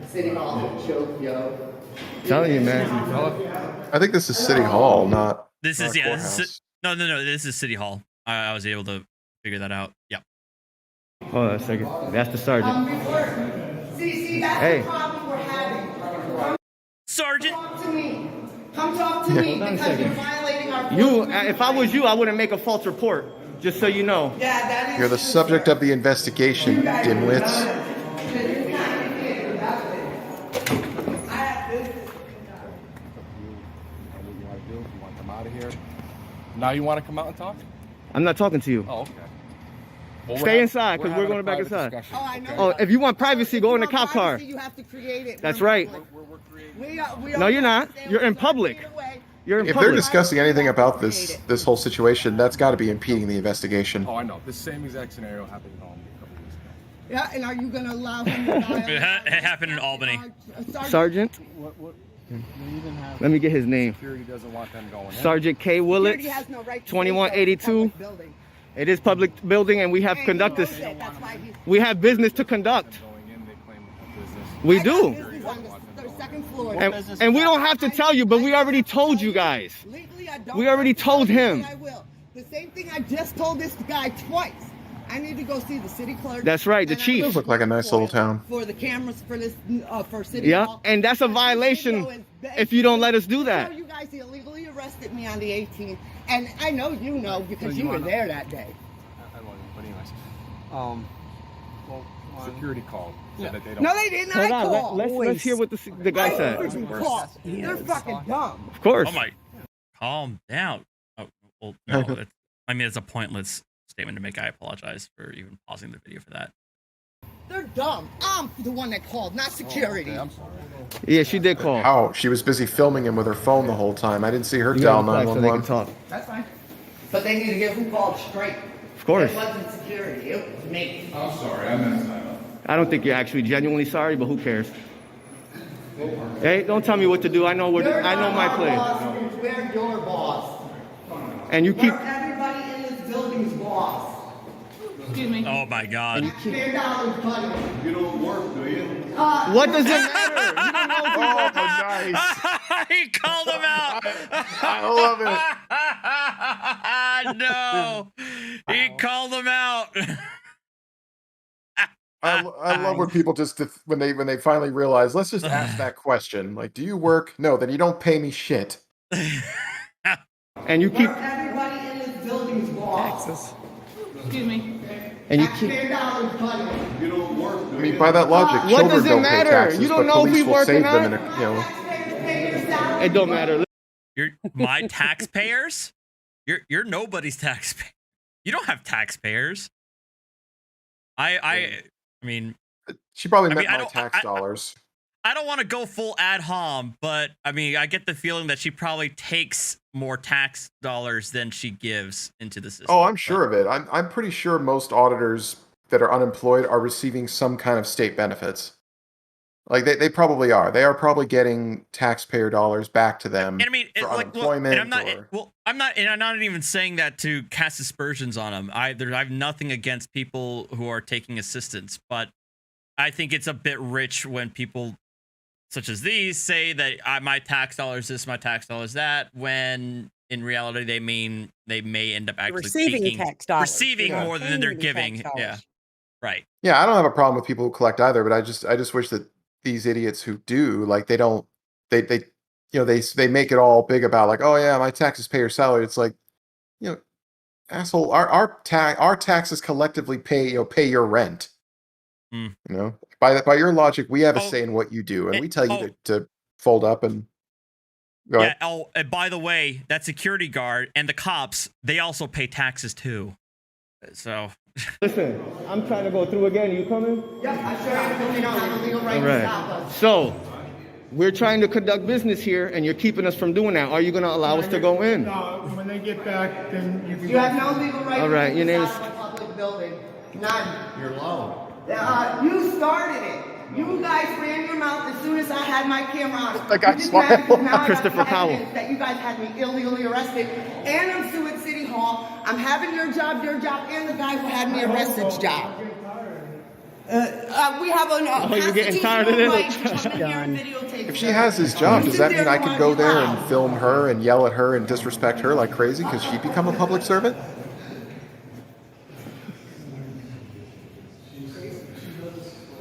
City Hall, joke, yo. Telling you, man. I think this is City Hall, not. This not is yeah. This courthouse. is, no. This is City Hall. I was able to figure that out. Yeah. Hold on a second. That's the sergeant. See, that's Hey. the problem we're having. Sergeant. Talk to me. Come talk to me Hold on a because second. you're violating our. You, if I was you, I wouldn't make a false report. Just so you know. Yeah, that is. You're the subject of the investigation, dimwits. You want to come out of here? Now you want to come out and talk? I'm not talking to you. Oh, okay. Well, Stay inside, 'cause we're having going a back private inside. discussion. Oh, I know. Oh, if you want privacy, go in the If you cop want car. privacy, You have to create it. That's We're right. We No, you're not. understand You're in we're public. feet away. You're in If they're public. discussing anything about this whole situation, that's got to be impeding the investigation. Oh, I know. The same exact scenario happened in Albany a couple weeks ago. Yeah, and are you going to allow him to violate? It happened in Albany. Sergeant. Let me get his name. Security doesn't want them going in. Sergeant K. Willits, Security has no right to say 2182. public building. It is public building, and we have And he conducted. knows that. That's why he's- We have business to conduct. Going in, they claim they have business. We I got do. business on the second floor. And we don't have to tell you, but we already told you guys. Legally, I don't We already have to tell told you, him. but I will. The same thing I just told this guy twice. I need to go see the city clerk. That's right, the and I chief. need Does look like a nice little town. For the cameras for this, for city Yeah, hall. and that's a violation if you don't let us do that. You guys illegally arrested me on the 18th, and I know you know because you were there that day. I love you, but anyways. Well, security called. Said that they don't. No, they didn't. Hold I on, called. let's hear what the guy I said. freaking called. They're fucking dumb. Of course. Oh my. Calm down. Oh, well, no. I mean, it's a pointless statement to make. I apologize for even pausing the video for that. They're dumb. I'm the one that called, not security. Okay, I'm sorry. Yeah, she did call. How? She was busy filming him with her phone the whole time. I didn't see her You dial gotta reply so they can 911. talk. That's fine. But they need to get who called straight. Of course. It wasn't security. It was me. I'm sorry, I messed that up. I don't think you're actually genuinely sorry, but who cares? Hey, don't tell me what to do. I know what I know my place. We're your boss. And you keep. We're everybody in this building's boss. Excuse me. Oh my God. $10, buddy. You don't work, do you? What does it matter? You don't know if Oh, nice. He called him out. I love it. No, he called him out. I love when people just when they finally realize, let's just ask that question. Like, do you work? No, then you don't pay me shit. And you keep. We're everybody in this building's boss. Excuse me. And you That's keep. $10, buddy. You don't work, do I mean, by that logic, What children does it don't matter? pay taxes, You don't but know if police we will work or save them in not? a, you know. Taxpayers pay your salary. It don't matter. You're my taxpayers. You're nobody's taxpayer. You don't have taxpayers. I mean, She probably I meant mean, I my don't- tax dollars. I don't want to go full ad hom, but I mean, I get the feeling that she probably takes more tax dollars than she gives into the system. Oh, I'm sure of it. I'm pretty sure most auditors that are unemployed are receiving some kind of state benefits. Like they probably are. They are probably getting taxpayer dollars back to them And I mean, for like, unemployment. and I'm not. or... Well, I'm not, and I'm not even saying that to cast aspersions on them. I have nothing against people who are taking assistance, but I think it's a bit rich when people such as these say that my tax dollars this, my tax dollars that, when in reality they mean they may end up actually Receiving taking, tax dollars. receiving You're more than they're paying the tax giving. dollars. Yeah, right. Yeah, I don't have a problem with people who collect either, but I just wish that these idiots who do, like, they don't, they you know, they make it all big about, like, oh yeah, my taxes pay your salary. It's like, you know, asshole, our taxes collectively pay your rent. Mm. You know, by your logic, we have a Oh, say in what you do, and it- we tell you oh. to fold up and go Yeah. ahead. Oh, and by the way, that security guard and the cops, they also pay taxes too. So Listen, I'm trying to go through again. You coming? Yep, I sure am, but they don't have a legal right All to stop right. us. So, we're trying to conduct business here, and you're keeping us from doing that. Are you going to allow us to go in? No, when they get back, then you can. You have no legal right All to right, your name is- inside of a public building. None. You're low. You started it. You guys ran your mouth as soon as I had my camera on. That guy You just mad because now I got Christopher Powell. evidence that you guys had me illegally arrested, and I'm suing City Hall. I'm having your job, and the guy who had me arrested's job. We have a you're getting tired of constitutional this? right to come in here and videotape If she them. has his job, You does sit that mean there I and could watch go it there loud. and film her and yell at her and disrespect her like crazy because she become a public servant?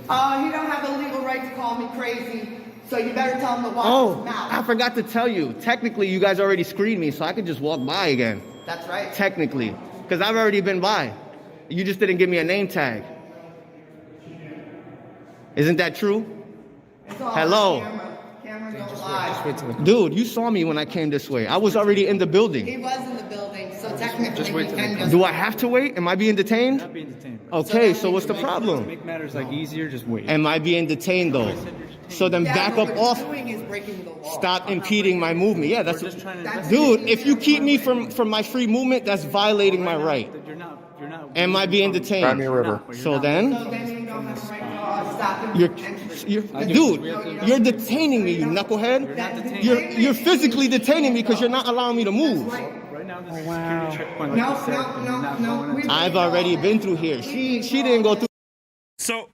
He don't have a legal right to call me crazy, so you better tell him to watch his mouth. I forgot to tell you. Technically, you guys already screened me, so I could just walk by again. That's right. Technically. Because I've already been by. You just didn't give me a name tag. Isn't that true? It's all Hello. on camera. Camera don't lie. Dude, you saw me when I came this way. I was already in the He building. was in the building, so technically we can just... Do I have to wait? Am I being detained? Not being detained. Okay, so what's the To problem? make matters like easier, just wait. Am I being detained though? So then Yeah, back what up we're off. doing is breaking the law. Stop impeding my movement. Yeah, that's We're just trying to That's- dude. If you keep me from my free movement, that's violating my right. You're not. Am I being Cry me detained? a river. So then, So then you don't have the right to stop him you're, from entering. dude, you're detaining me, you knucklehead. You're physically detaining me because you're not allowing me to move. Right now, this is a security checkpoint. Like No, you said, no, and no, you're not no, going we- into- I've already been through here. She didn't go through. So,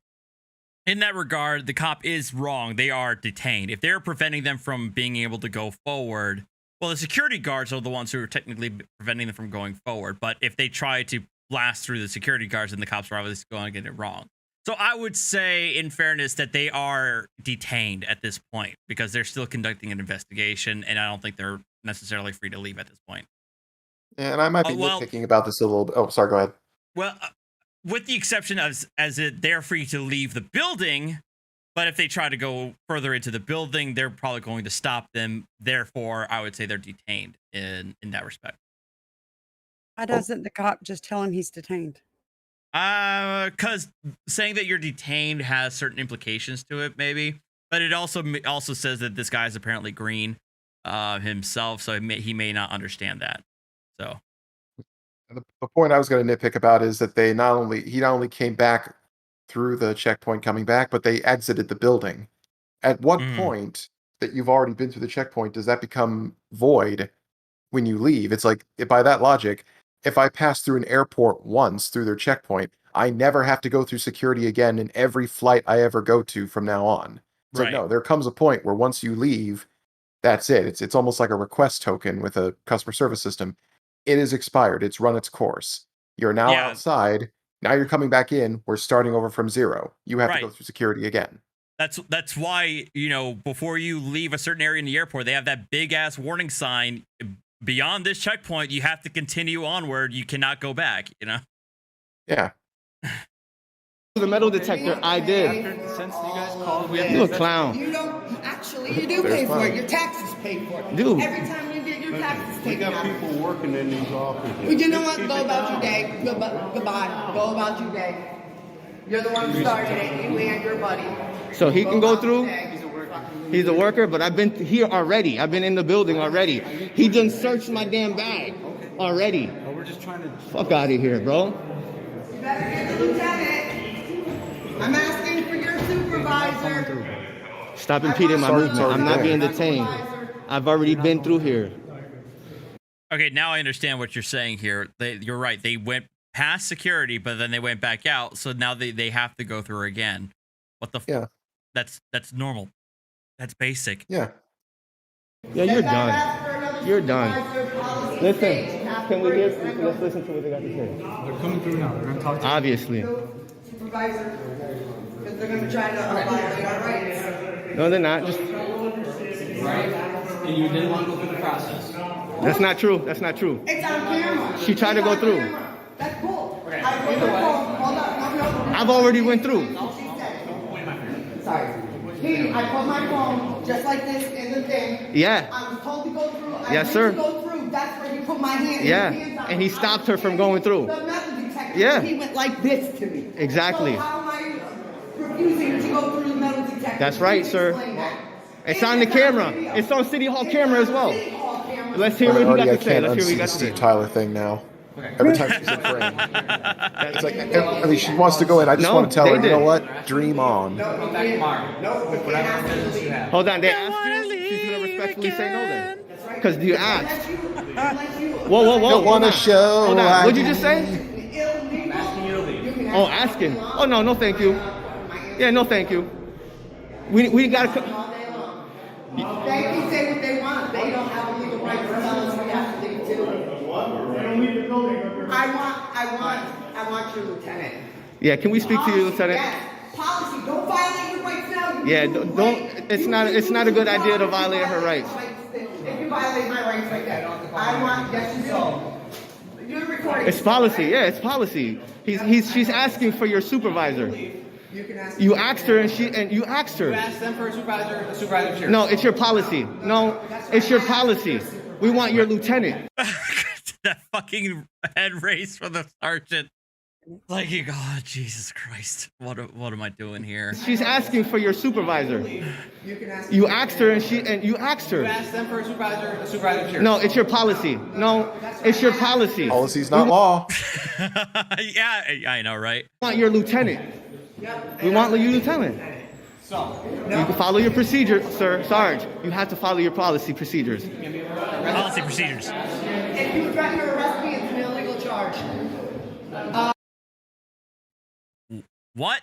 in that regard, the cop is wrong. They are detained. If they're preventing them from being able to go forward, well, the security guards are the ones who are technically preventing them from going forward. But if they try to blast through the security guards, then the cops are obviously going to get it wrong. So I would say, in fairness, that they are detained at this point because they're still conducting an investigation, and I don't think they're necessarily free to leave at this point. And I might be well- nitpicking about this a little bit. Oh, sorry, go ahead. Well, with the exception of they're free to leave the building, but if they try to go further into the building, they're probably going to stop them. Therefore, I would say they're detained in that respect. Why doesn't the cop just tell him he's detained? Because saying that you're detained has certain implications to it, maybe. But it also says that this guy's apparently green himself, so he may not understand that. So the point I was going to nitpick about is that he not only came back through the checkpoint coming back, but they exited the building. At what point that you've already been through the checkpoint does that become void when you leave? It's like, by that logic, if I pass through an airport once through their checkpoint, I never have to go through security again in every flight I ever go to from now on. It's like, no, there comes a point where once you leave, that's it. It's almost like a request token with a customer service system. It is expired. It's run its course. You're now outside. Now you're coming back in. We're starting over from zero. You have to go through security again. That's why, before you leave a certain area in the airport, they have that big ass warning sign. Beyond this checkpoint, you have to continue onward. You cannot go back, Yeah. The metal detector, I did. Since you guys called, You a clown. You don't actually. You do pay for it. Your taxes pay for it. Dude. Every time you get your taxes taken out. People working in these offices. Well, you know what? Go about your day. Goodbye. Go about your day. You're the one who started it. You and your buddy. So he can go through. He's a worker, but I've been here already. I've been in the building already. He done searched my damn bag already. We're just trying to fuck out of here, bro. You better get the lieutenant. I'm asking for your supervisor. Stop impeding my movement. I'm not being detained. I've already been through here. Okay, now I understand what you're saying here. You're right. They went past security, but then they went back out. So now they have to go through again. What the? Yeah. That's normal. That's basic. Yeah. Yeah, you're done. You're done. Listen, let's listen to what they got to say. They're coming through now. They're going to talk to you. Obviously. Supervisor, because they're going to try to violate our rights. No, they're not. Just. Right? And you didn't want to go through the process. That's not true. That's not true. It's on camera. She tried to go through. That's cool. Okay. I put my phone. Hold on. No. I've already went through. Sorry. I put my phone just like this in the thing. Yeah. I was told to go through. Yes, sir. To go through. That's where he put my hand. Yeah. And he stopped her from going through. The metal detector. Yeah. He went like this to me. Exactly. So how am I refusing to go through the metal detector? That's right, sir. It's on the camera. It's on City Hall camera as well. Let's hear what he got to say. Let's hear what he got to say. Steve Tyler thing now. Every time she's in frame. It's like, at least she wants to go in. I just want to tell her, you know what? Dream on. Hold on. They asked you. She's going to respectfully say no then. Because you asked. Whoa. Don't want to show. Hold on. What'd you just say? Oh, asking. Oh, no, thank you. Yeah, no, thank you. We got to... They can say what they want. They don't have a legal right to tell us we have to leave too. I want your lieutenant. Yeah, can we speak to you, Lieutenant? Yes. Policy. Don't violate your rights now. Yeah, don't. It's not a good idea to violate her rights. If you violate my rights like that, I want yes you so. You're recording. It's policy. Yeah, it's policy. She's asking for your supervisor. You asked her, and you asked her. You asked them for a supervisor. The supervisor shares. No, it's your policy. No, it's your policy. We want your lieutenant. That fucking head race for the sergeant. Like, oh, Jesus Christ. What am I doing here? She's asking for your supervisor. You asked her, and you asked her. You asked them for a supervisor. The supervisor shares. No, it's your policy. No, it's your policy. Policy's not law. Yeah, I know, right? We want your lieutenant. We want your lieutenant. So, you can follow your procedure, sir. Sarge, you have to follow your policy procedures. Policy procedures. If you threaten to arrest me, it's an illegal charge. What?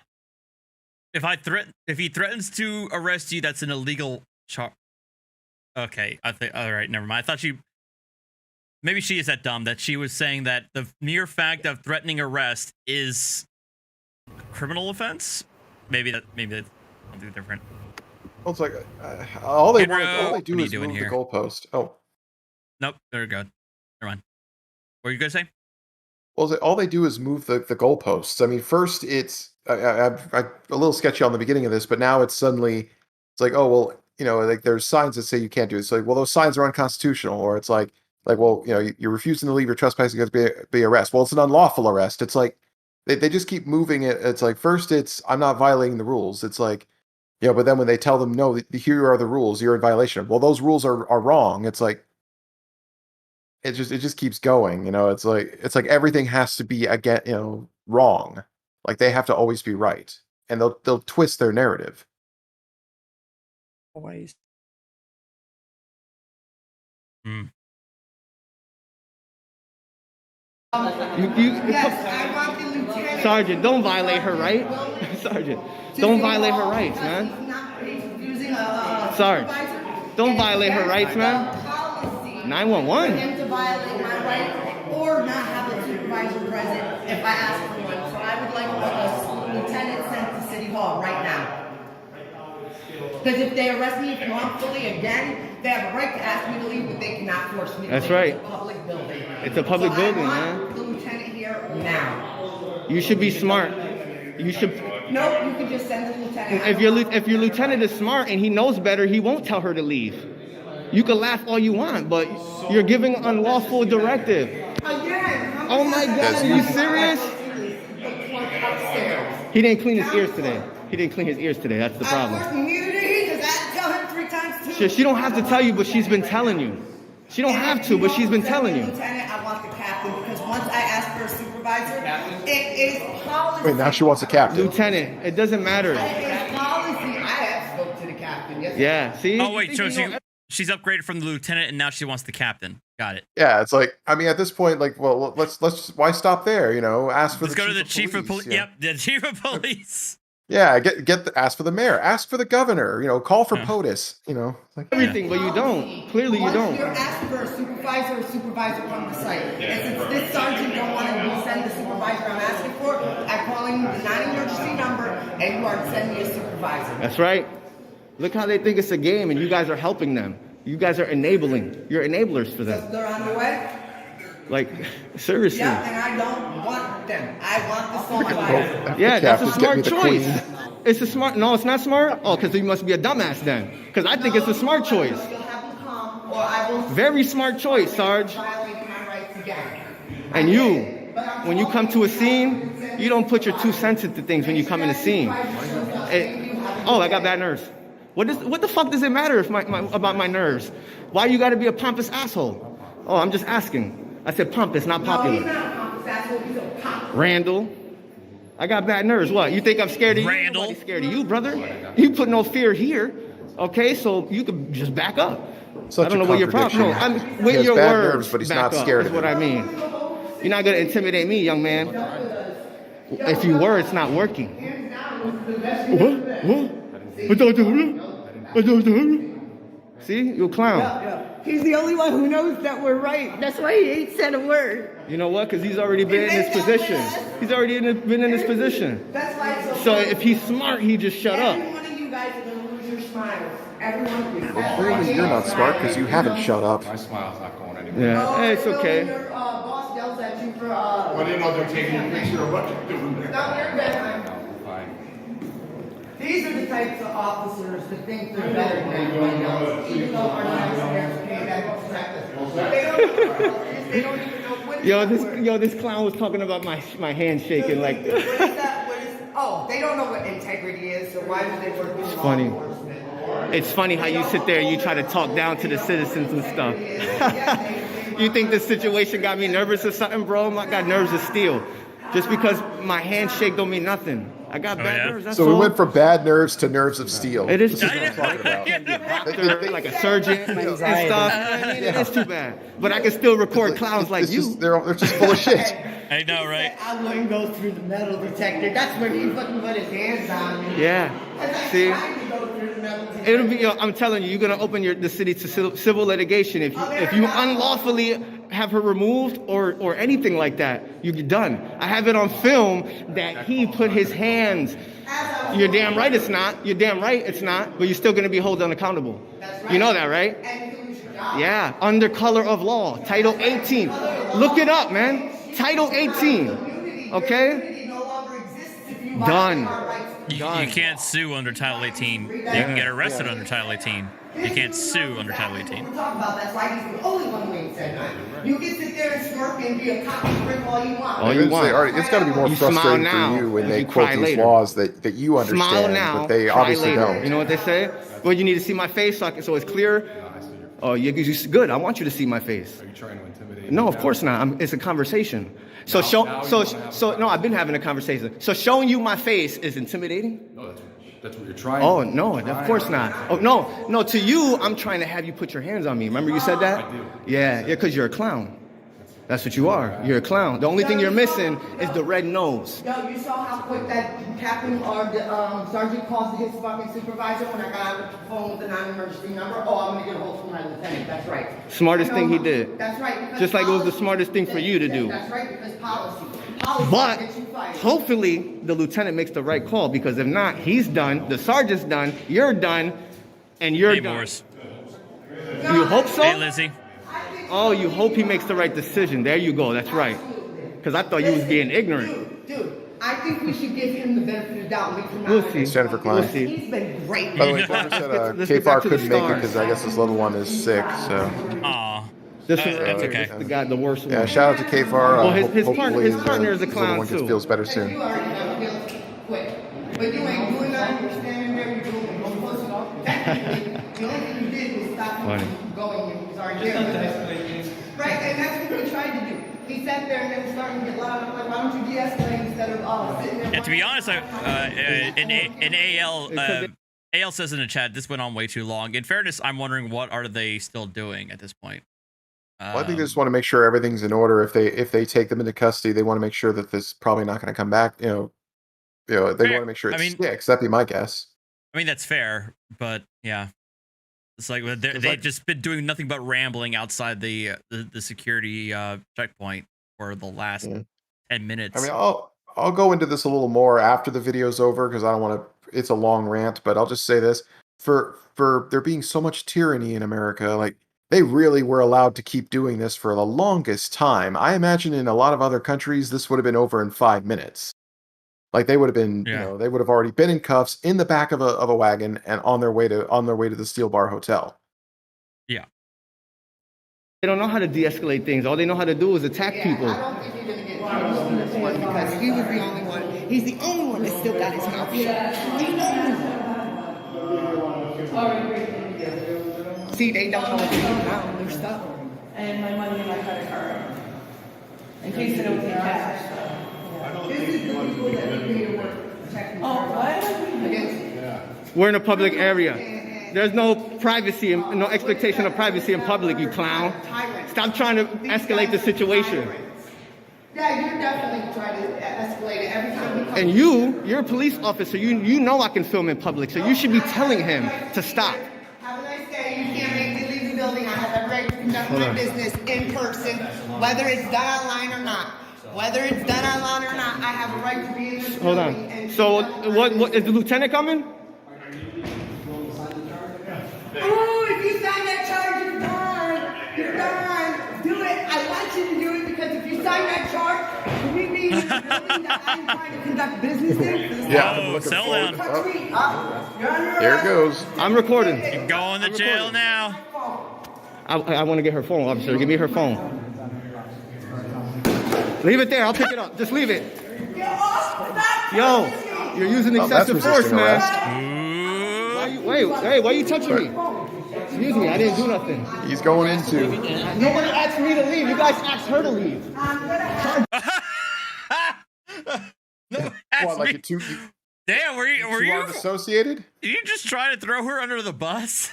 If he threatens to arrest you, that's an illegal charge. Okay, all right, never mind. I thought maybe she is that dumb that she was saying that the mere fact of threatening arrest is a criminal offense. Maybe that's something different. Well, it's like all they do is move the goalpost. Oh, nope, they're good. Never mind. What were you gonna say? Well, all they do is move the goalposts. I mean, first it's I'm a little sketchy on the beginning of this, but now it's like, oh well, like there's signs that say you can't do it. It's like, well, those signs are unconstitutional, or it's like, well, you're refusing to leave, you're trespassing, because be arrest. Well, it's an unlawful arrest. It's like, They just keep moving it. It's like, first it's, I'm not violating the rules. It's like, yeah, but then when they tell them, no, here are the rules, you're in violation. Well, those rules are wrong. It's like, it just keeps going. It's like everything has to be, again, wrong. Like, they have to always be right. And they'll twist their narrative. Always. Yes, I want the lieutenant. Sergeant, don't violate her right. Sergeant, don't violate her rights, man. Sarge, don't violate her rights, man. 911. For him to violate my rights or not have a supervisor present if I ask for one. So I would like a lieutenant sent to City Hall right now. Because if they arrest me wrongfully again, they have a right to ask me to leave, but they cannot force me to leave. That's right. It's a public building. It's a public building, I want man. the lieutenant here now. You should be smart. You should. Nope, you can just send the lieutenant. If your lieutenant is smart and he knows better, he won't tell her to leave. You can laugh all you want, but you're giving unlawful directive. Again. Oh my God, are you serious? He didn't clean his ears today. That's the problem. Neither did he, because I tell him 3 times too. She don't have to tell you, but she's been telling you. She don't have to, but she's been telling you. Lieutenant, I want the captain, because once I ask for a supervisor, it is policy. Wait, now she wants a captain. Lieutenant, it doesn't matter. It is policy. I have spoke to the captain. Yes. Yeah, see? Oh wait, so she's upgraded from the lieutenant and now she wants the captain. Got it. Yeah, it's like, I mean, at this point, like, well, let's why stop there? Ask for Let's the go to the chief of police. Yep, the chief of police. Yeah, ask for the mayor, ask for the governor. Call for POTUS. Like everything, but you don't. Clearly, you don't. Once you're asked for a supervisor come to site. And since this sergeant don't want to resend the supervisor I'm asking for, I'm calling the non-emergency number, and you are to send me a supervisor. That's right. Look how they think it's a game, and you guys are helping them. You guys are enabling. You're enablers for them. They're on their way. Like, seriously. Yeah, and I don't want them. I want the supervisor. Yeah, that's a smart choice. It's a smart. No, it's not smart. Oh, because you must be a dumbass then. Because I think it's a smart choice. Very smart choice, Sarge. And you, when you come to a scene, you don't put your 2 cents into things when you come in a scene. I got bad nerves. What the fuck does it matter about my nerves? Why you got to be a pompous asshole? Oh, I'm just asking. I said pompous, not popular. No, he's not a pompous asshole. He's a pop. Randall. I got bad nerves. What? You think I'm scared of you? Randall. Nobody's scared of you, brother. You put no fear here. Okay, so you could just back up. I don't know what your problem is. No, with your words, but he's back not up. scared That's of what I mean. You're not going to intimidate me, young man. If you were, it's not working. What? See? You're a clown. He's the only one who knows that we're right. That's why he ain't said a word. You know what? Because he's already been in this position. He's already been in this position. That's why it's So if he's smart, he just shut up. Every one of you guys are going to lose your smiles. Everyone. Well, clearly you're not smart because you haven't shut up. My smile's not going anywhere. Yeah, hey, it's okay. Your boss yells at you for. I didn't know they're taking a picture of what you're doing there. No, you're good. Fine. These are the types of officers that think they're better than everybody else, even though our taxpayers pay them to protect us. They don't even know what This clown was talking about my hand shaking like. What is that? They don't know what integrity is, so why do they work with law enforcement? It's funny how you sit there and you try to talk down to the citizens and stuff. You think this situation got me nervous or something, bro? I got nerves of steel. Just because my handshake don't mean nothing. I got bad nerves. That's So we all. went from bad nerves to nerves of steel. It is too That's what I'm talking about. like a surgeon and stuff. I mean, it is too bad. But I can still record clowns like you. They're just full of shit. I know, right? I wouldn't go through the metal detector. That's when he fucking put his hands on me. Yeah. See? It'll be. I'm telling you, you're gonna open the city to civil litigation if you unlawfully have her removed or anything like that. You're done. I have it on film that he put his hands. You're damn right it's not. You're damn right it's not. But you're still gonna be held accountable. You know that, right? Yeah. Under color of law, Title 18. Look it up, man. Title 18. Okay. Done. You can't sue under Title 18. You can get arrested under Title 18. You can't sue under Title 18. We'll talk about that's why he's the only one who ain't said that. You can sit there and smirk and be a cocky prick all you want. All you want. Artie, it's got to be more frustrating for you when they quote these laws that you understand, but they obviously don't. You know what they say? Well, you need to see my face so it's clear. Oh, you good. I want you to see my face. Are you trying to intimidate? No, of course not. It's a conversation. So no, I've been having a conversation. So showing you my face is intimidating? No, that's what you're trying. Oh no, of course not. Oh no. To you, I'm trying to have you put your hands on me. Remember you said that? I do. Yeah, because you're a clown. That's what you are. You're a clown. The only thing you're missing is the red nose. Yo, you saw how quick that captain or the sergeant calls his fucking supervisor when I got out the phone with the non-emergency number? Oh, I'm gonna get a hold from my lieutenant. That's right. Smartest thing he did. That's right. Just like it was the smartest thing for you to do. That's right, because policy But gets you fired. hopefully the lieutenant makes the right call, because if not, he's done, the sergeant's done, you're done, and you're done. Morris. You hope so? Hey, Lizzie. Oh, you hope he makes the right decision. There you go. That's right. Because I thought you was being ignorant. Dude, I think we should give him the benefit of the doubt. We'll see. Jennifer Klein. We'll see. He's been great. By the way, Clever said Let's get back K-Far to the couldn't make it stars. because I guess his little one is sick, so. Aw. That's okay. the guy, the worst one. Yeah, shout out to K-Far. Well, his hopefully partner is a his clown, little one too. feels better soon. You already have a feel quick. But you ain't doing nothing. You're standing there, you're doing no pussy. Technically, the only thing you did was stop him from going. He was already there. Right, and that's what we tried to do. He sat there and then was starting to get loud. I'm like, why don't you de-escalate instead of sitting there? Yeah, to be honest, AL says in the chat, this went on way too long. In fairness, I'm wondering what are they still doing at this point? Well, I think they just want to make sure everything's in order. If they take them into custody, they want to make sure that this is probably not going to come back. They want to make sure it sticks. That'd be my guess. I mean, that's fair, but yeah. It's like they've just been doing nothing but rambling outside the security checkpoint for the last 10 minutes. I mean, I'll go into this a little more after the video's over because I don't want to. It's a long rant, but I'll just say this: for there being so much tyranny in America, like they really were allowed to keep doing this for the longest time. I imagine in a lot of other countries, this would have been over in 5 minutes. Like they would have been, they would have already been in cuffs in the back of a wagon and on their way to the Steel Bar Hotel. Yeah. They don't know how to de-escalate things. All they know how to do is attack people. I don't think you're going to get trouble on this one because he was the only one. He's the only one that still got his mouth shut. The only one. See, they don't know what to do now. They're stuck. And my money in my credit card. In case they don't take cash. This is the people that we pay to work protecting. Oh, what? We're in a public area. There's no privacy, and no expectation of privacy in public, you clown. Stop trying to escalate the situation. Yeah, you're definitely trying to escalate it every time we come. And you're a police officer. You know I can film in public, so you should be telling him to stop. Have a nice day. You can't make me leave the building. I have every right to conduct my business in person, whether it's done online or not. Whether it's done online or not, I have a right to be in this Hold building. on. So what is the lieutenant coming? Oh, if you sign that charge, you're done. You're done. Do it. I want you to do it because if you sign that charge, for me being in the building that I'm trying to conduct business in. Yeah, sell down. Touch me. You're on your There it goes. I'm recording. You're going to jail now. I want to get her phone, officer. Give me her phone. Leave it there. I'll pick it up. Just leave it. Yo, you're using excessive force, man. Wait, why are you touching me? Excuse me, I didn't do nothing. He's going into. Nobody asked me to leave. You guys asked her to leave. What, like a Damn, were you associated? Did you just try to throw her under the bus?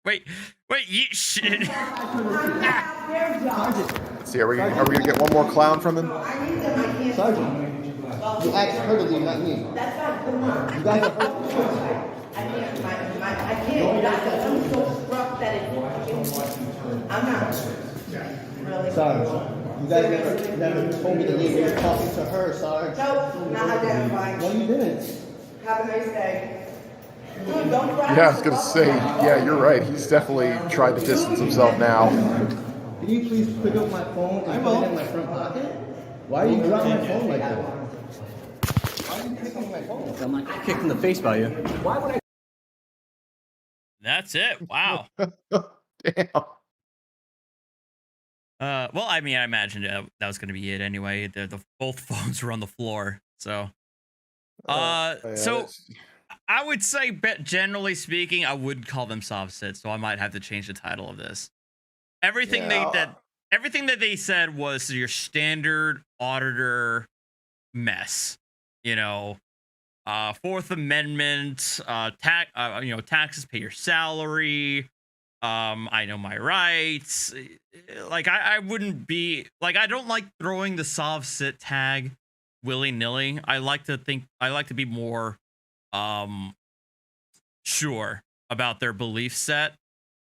wait, you shit. See, are we gonna get one more clown from him? Sergeant, you asked her to leave, not me. That's not good enough. You guys are I can't. I'm so struck that I'm not. Really? Sergeant, you guys never told me to leave. You were talking to her, Sarge. Nope, not identifying. No, you didn't. Have a nice day. Dude, don't cry. Yeah, I was gonna say, yeah, you're right. He's definitely tried to distance himself now. Can you please pick up my phone and put it in my front pocket? Why are you dropping my phone like that? you kicking my phone? I'm not getting kicked in the face by you. Why would I? That's it. Wow. Damn. Well, I mean, I imagined that was going to be it anyway. Both phones were on the floor, so. Yeah, So I would say, generally speaking, I would call them sovcit. So I might have to change the title of this. Everything everything that they said was your standard auditor mess. You know, Fourth Amendment, taxes, pay your salary. I know my rights. Like I wouldn't be like, I don't like throwing the sovcit tag willy-nilly. I like to be more sure about their belief set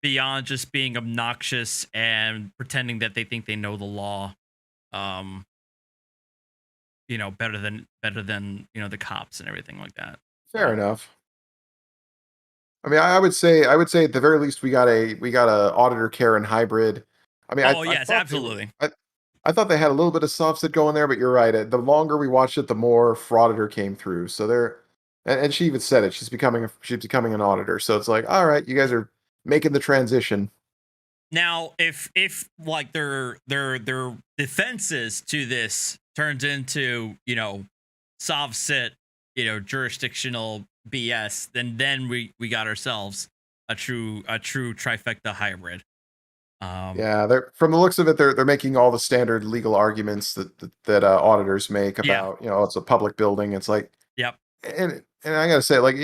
beyond just being obnoxious and pretending that they think they know the law better than the cops and everything like that. Fair enough. I mean, I would say at the very least we got a auditor Karen hybrid. I mean, yes, absolutely. I thought they had a little bit of sovcit going there, but you're right. The longer we watched it, the more frauditor came through. So they're, and she even said it. She's becoming an auditor. So it's like, all right, you guys are making the transition. Now, if like their defenses to this turns into sovcit jurisdictional BS, then we got ourselves a true trifecta hybrid. Yeah, they're, from the looks of it, they're making all the standard legal arguments that auditors make about it's a public building. It's like, yep. And I gotta say, like,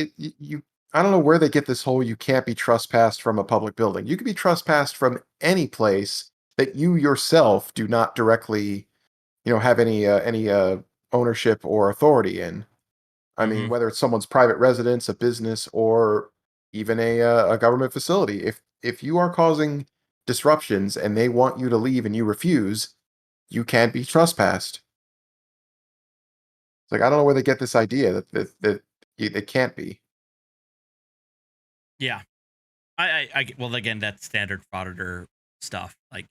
I don't know where they get this whole you can't be trespassed from a public building. You can be trespassed from any place that you yourself do not directly have any ownership or authority in. I mean, whether it's someone's private residence, a business, or even a government facility. If you are causing disruptions and they want you to leave and you refuse, you can't be trespassed. It's like, I don't know where they get this idea that it can't be. Yeah. I well, again, that's standard auditor stuff. Like,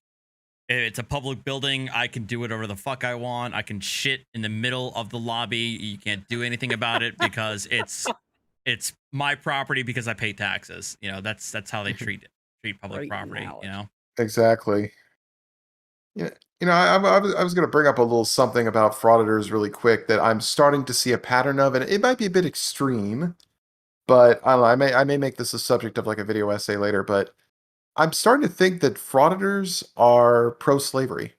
if it's a public building, I can do whatever the fuck I want. I can shit in the middle of the lobby. You can't do anything about it because it's my property because I pay taxes. That's how they treat public Right property. now. Exactly. Yeah. I was going to bring up a little something about frauditors really quick that I'm starting to see a pattern of, and it might be a bit extreme, but I don't know, I may make this a subject of like a video essay later, but I'm starting to think that frauditors are pro-slavery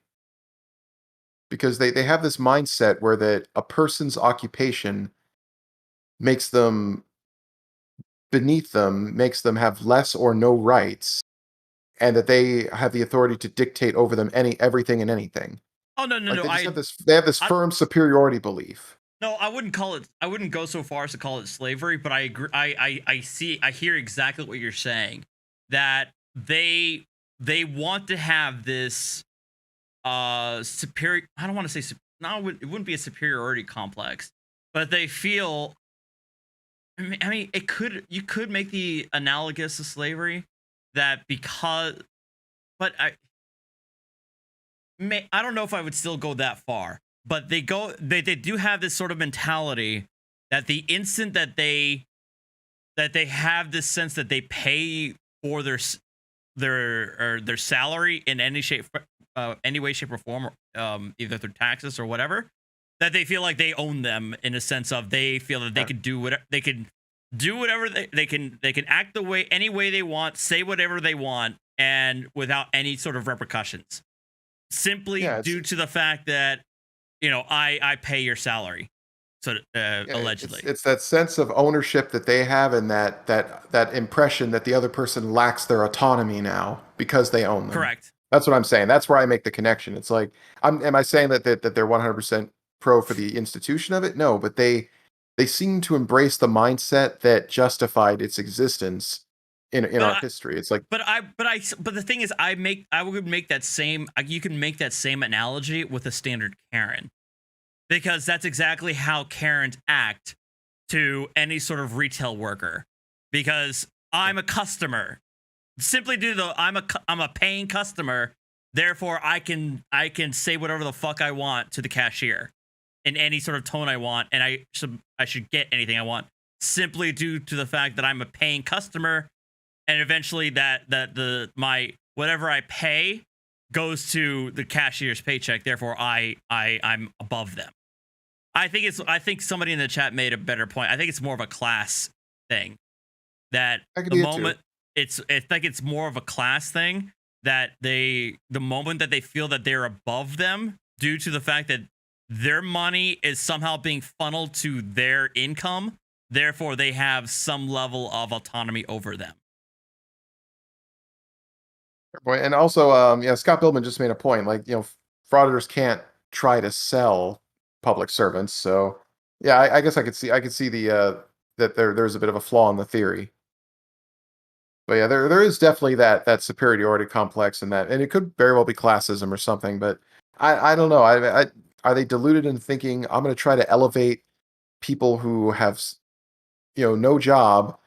because they have this mindset where that a person's occupation makes them beneath them, makes them have less or no rights, and that they have the authority to dictate over them everything and anything. Oh no, They have this firm superiority belief. No, I wouldn't go so far as to call it slavery, but I agree. I hear exactly what you're saying. That they want to have this superior. I don't want to say no. It wouldn't be a superiority complex, but they feel. I mean, you could make the analogous to slavery that but I don't know if I would still go that far. But they do have this sort of mentality that the instant that they have this sense that they pay for their salary in any way, shape, or form, either through taxes or whatever, that they feel like they own them in a sense of they feel that they could do whatever they can act any way they want, say whatever they want, and without any sort of repercussions, simply due to the fact that I pay your salary. So allegedly, it's that sense of ownership that they have, and that impression that the other person lacks their autonomy now because they own them. Correct. That's what I'm saying. That's where I make the connection. It's like, am I saying that they're 100% pro for the institution of it? No, but they seem to embrace the mindset that justified its existence in our history. It's like, but the thing is, you can make that same analogy with a standard Karen, because that's exactly how Karens act to any sort of retail worker, because I'm a customer, simply due to I'm a paying customer, therefore I can say whatever the fuck I want to the cashier in any sort of tone I want, and I should get anything I want simply due to the fact that I'm a paying customer, and eventually that my whatever I pay goes to the cashier's paycheck. Therefore, I'm above them. I think somebody in the chat made a better point. I think it's more of a class thing. That the moment it's like it's more of a class thing that the moment that they feel that they're above them due to the fact that their money is somehow being funneled to their income, therefore they have some level of autonomy over them. And also, Scott Billman just made a point. Like, frauditors can't try to sell public servants. So, yeah, I guess I could see the that there's a bit of a flaw in the theory. But yeah, there is definitely that superiority complex and it could very well be classism or something. But I don't know. Are they deluded in thinking I'm going to try to elevate people who have no job,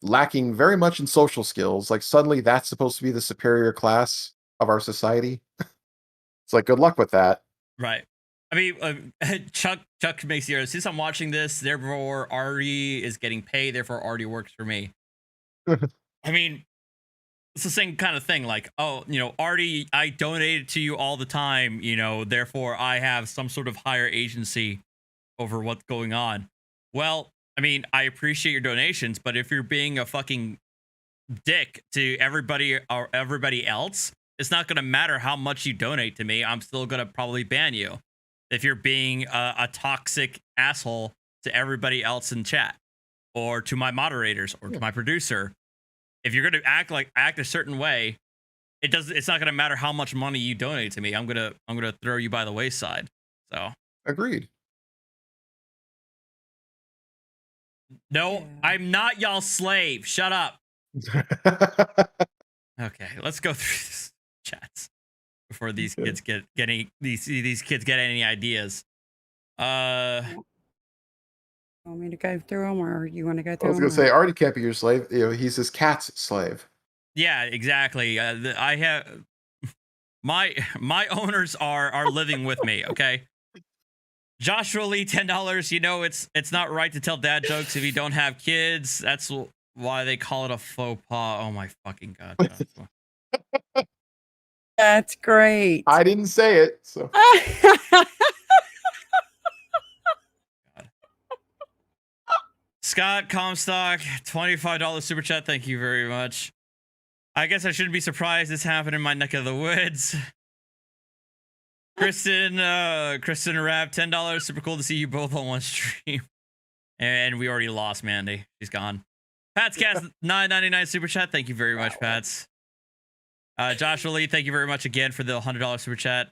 lacking very much in social skills? Like suddenly that's supposed to be the superior class of our society. It's like, good luck with that. Right. I mean, Chuck makes here. Since I'm watching this, therefore Artie is getting paid. Therefore Artie works for me. I mean, it's the same kind of thing. Like, oh, Artie, I donated to you all the time. Therefore I have some sort of higher agency over what's going on. Well, I mean, I appreciate your donations, but if you're being a fucking dick to everybody or everybody else, it's not going to matter how much you donate to me. I'm still going to probably ban you if you're being a toxic asshole to everybody else in chat or to my moderators or to my producer. If you're going to act a certain way, it's not going to matter how much money you donate to me. I'm going to throw you by the wayside. So agreed. No, I'm not y'all's slave. Shut up. Okay, let's go through this chats before these kids get these kids get any ideas. Want me to go through them, or you want to go through I was them? going to say, Artie can't be your slave. He's his cat's slave. Yeah, exactly. I have my owners are living with me. Okay. Joshua Lee, $10. It's not right to tell dad jokes if you don't have kids. That's why they call it a faux pas. Oh my fucking god. That's great. I didn't say it. So. Scott Comstock, $25 super chat. Thank you very much. I guess I shouldn't be surprised this happened in my neck of the woods. Kristen Rapp, $10. Super cool to see you both on one stream. And we already lost Mandy. She's gone. Pat's Cast, $9.99 super chat. Thank you very much, Pats. Joshua Lee, thank you very much again for the $100 super chat.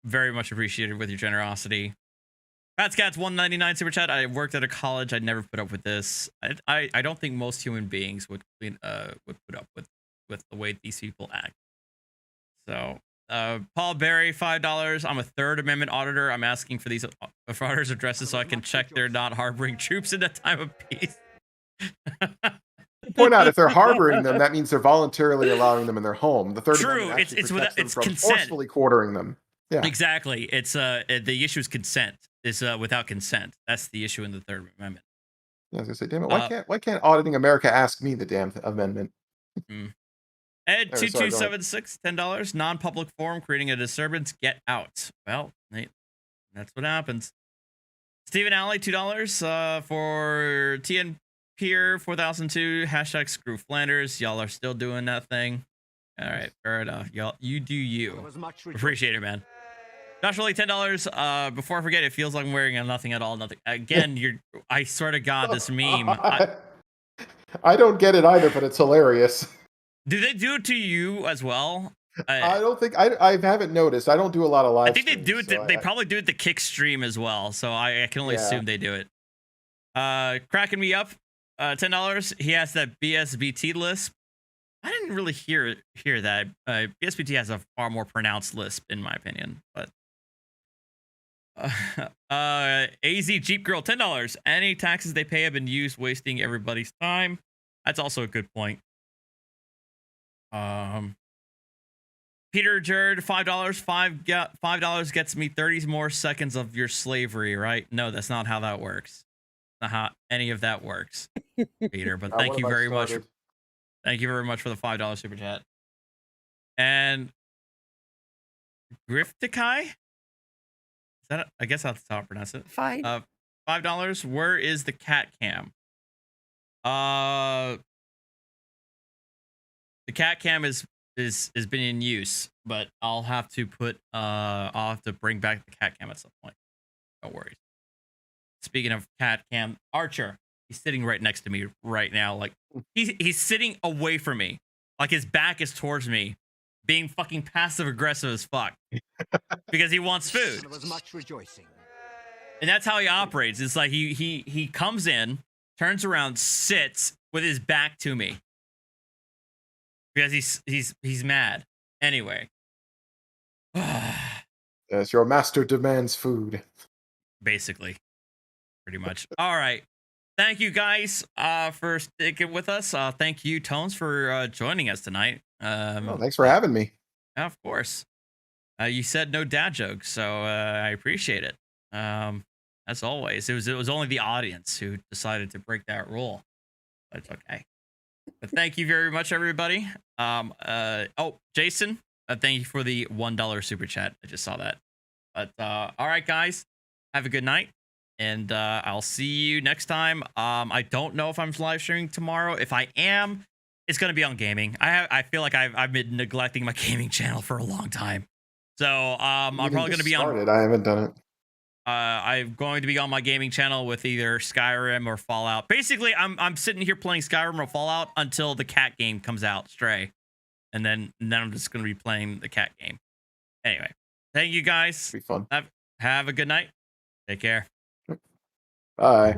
Very much appreciated with your generosity. Pat's Cats, $1.99 super chat. I worked at a college. I'd never put up with this. I don't think most human beings would put up with the way these people act. So, Paul Berry, $5. I'm a Third Amendment auditor. I'm asking for these frauders' addresses so I can check they're not harboring troops in a time of peace. Point out, if they're harboring them, that means they're voluntarily allowing them in their home. The Third Amendment actually protects them from consent. Forcefully quartering them. Yeah, exactly. It's the issue is consent. Is without consent. That's the issue in the Third Amendment. Yeah, I was gonna say, damn it, why can't Auditing America ask me the damn amendment? Ed 2276, $10. Non-public forum creating a disturbance. Get out. Well, that's what happens. Stephen Alley, $2 for TN Peer 4002 # Screw Flanders. Y'all are still doing that thing. All right, fair enough. Y'all, you do you. Appreciate it, man. Josh, really $10. Before I forget, it feels like I'm wearing a nothing at all. Nothing again. I swear to God, this meme. I don't get it either, but it's hilarious. Do they do it to you as well? I don't think I haven't noticed. I don't do a lot of live. I think they do it. They probably do it to kick stream as well. So I can only assume they do it. Cracking me up. $10. He has that BSBT lisp. I didn't really hear that. BSBT has a far more pronounced lisp, in my opinion. But AZ Jeep Girl, $10. Any taxes they pay have been used wasting everybody's time. That's also a good point. Peter Jerd, $5. $5 gets me 30 more seconds of your slavery, right? No, that's not how that works. Not how any of that works, Peter. But thank you very much. Thank you very much for the $5 super chat. And Griftikai? Is that? I guess that's how I pronounce it. Fine. $5. Where is the cat cam? The cat cam is been in use, but I'll have to bring back the cat cam at some point. No worries. Speaking of cat cam, Archer, he's sitting right next to me right now. Like he's sitting away from me, like his back is towards me, being fucking passive aggressive as fuck because he wants food. There was much rejoicing. And that's how he operates. It's like he comes in, turns around, sits with his back to me because he's mad. Anyway, yes, your master demands food. Basically, pretty much. All right. Thank you guys for sticking with us. Thank you, Tones, for joining us tonight. Thanks for having me. Of course. You said no dad jokes, so I appreciate it. As always, it was only the audience who decided to break that rule. But it's okay. But thank you very much, everybody. Jason, thank you for the $1 super chat. I just saw that. But all right, guys, have a good night. And I'll see you next time. I don't know if I'm live streaming tomorrow. If I am, it's going to be on gaming. I feel like I've been neglecting my gaming channel for a long time. So I'm probably going to be on. I haven't done it. I'm going to be on my gaming channel with either Skyrim or Fallout. Basically, I'm sitting here playing Skyrim or Fallout until the cat game comes out, Stray, and then I'm just going to be playing the cat game. Anyway, thank you guys. Be fun. Have a good night. Take care. Bye.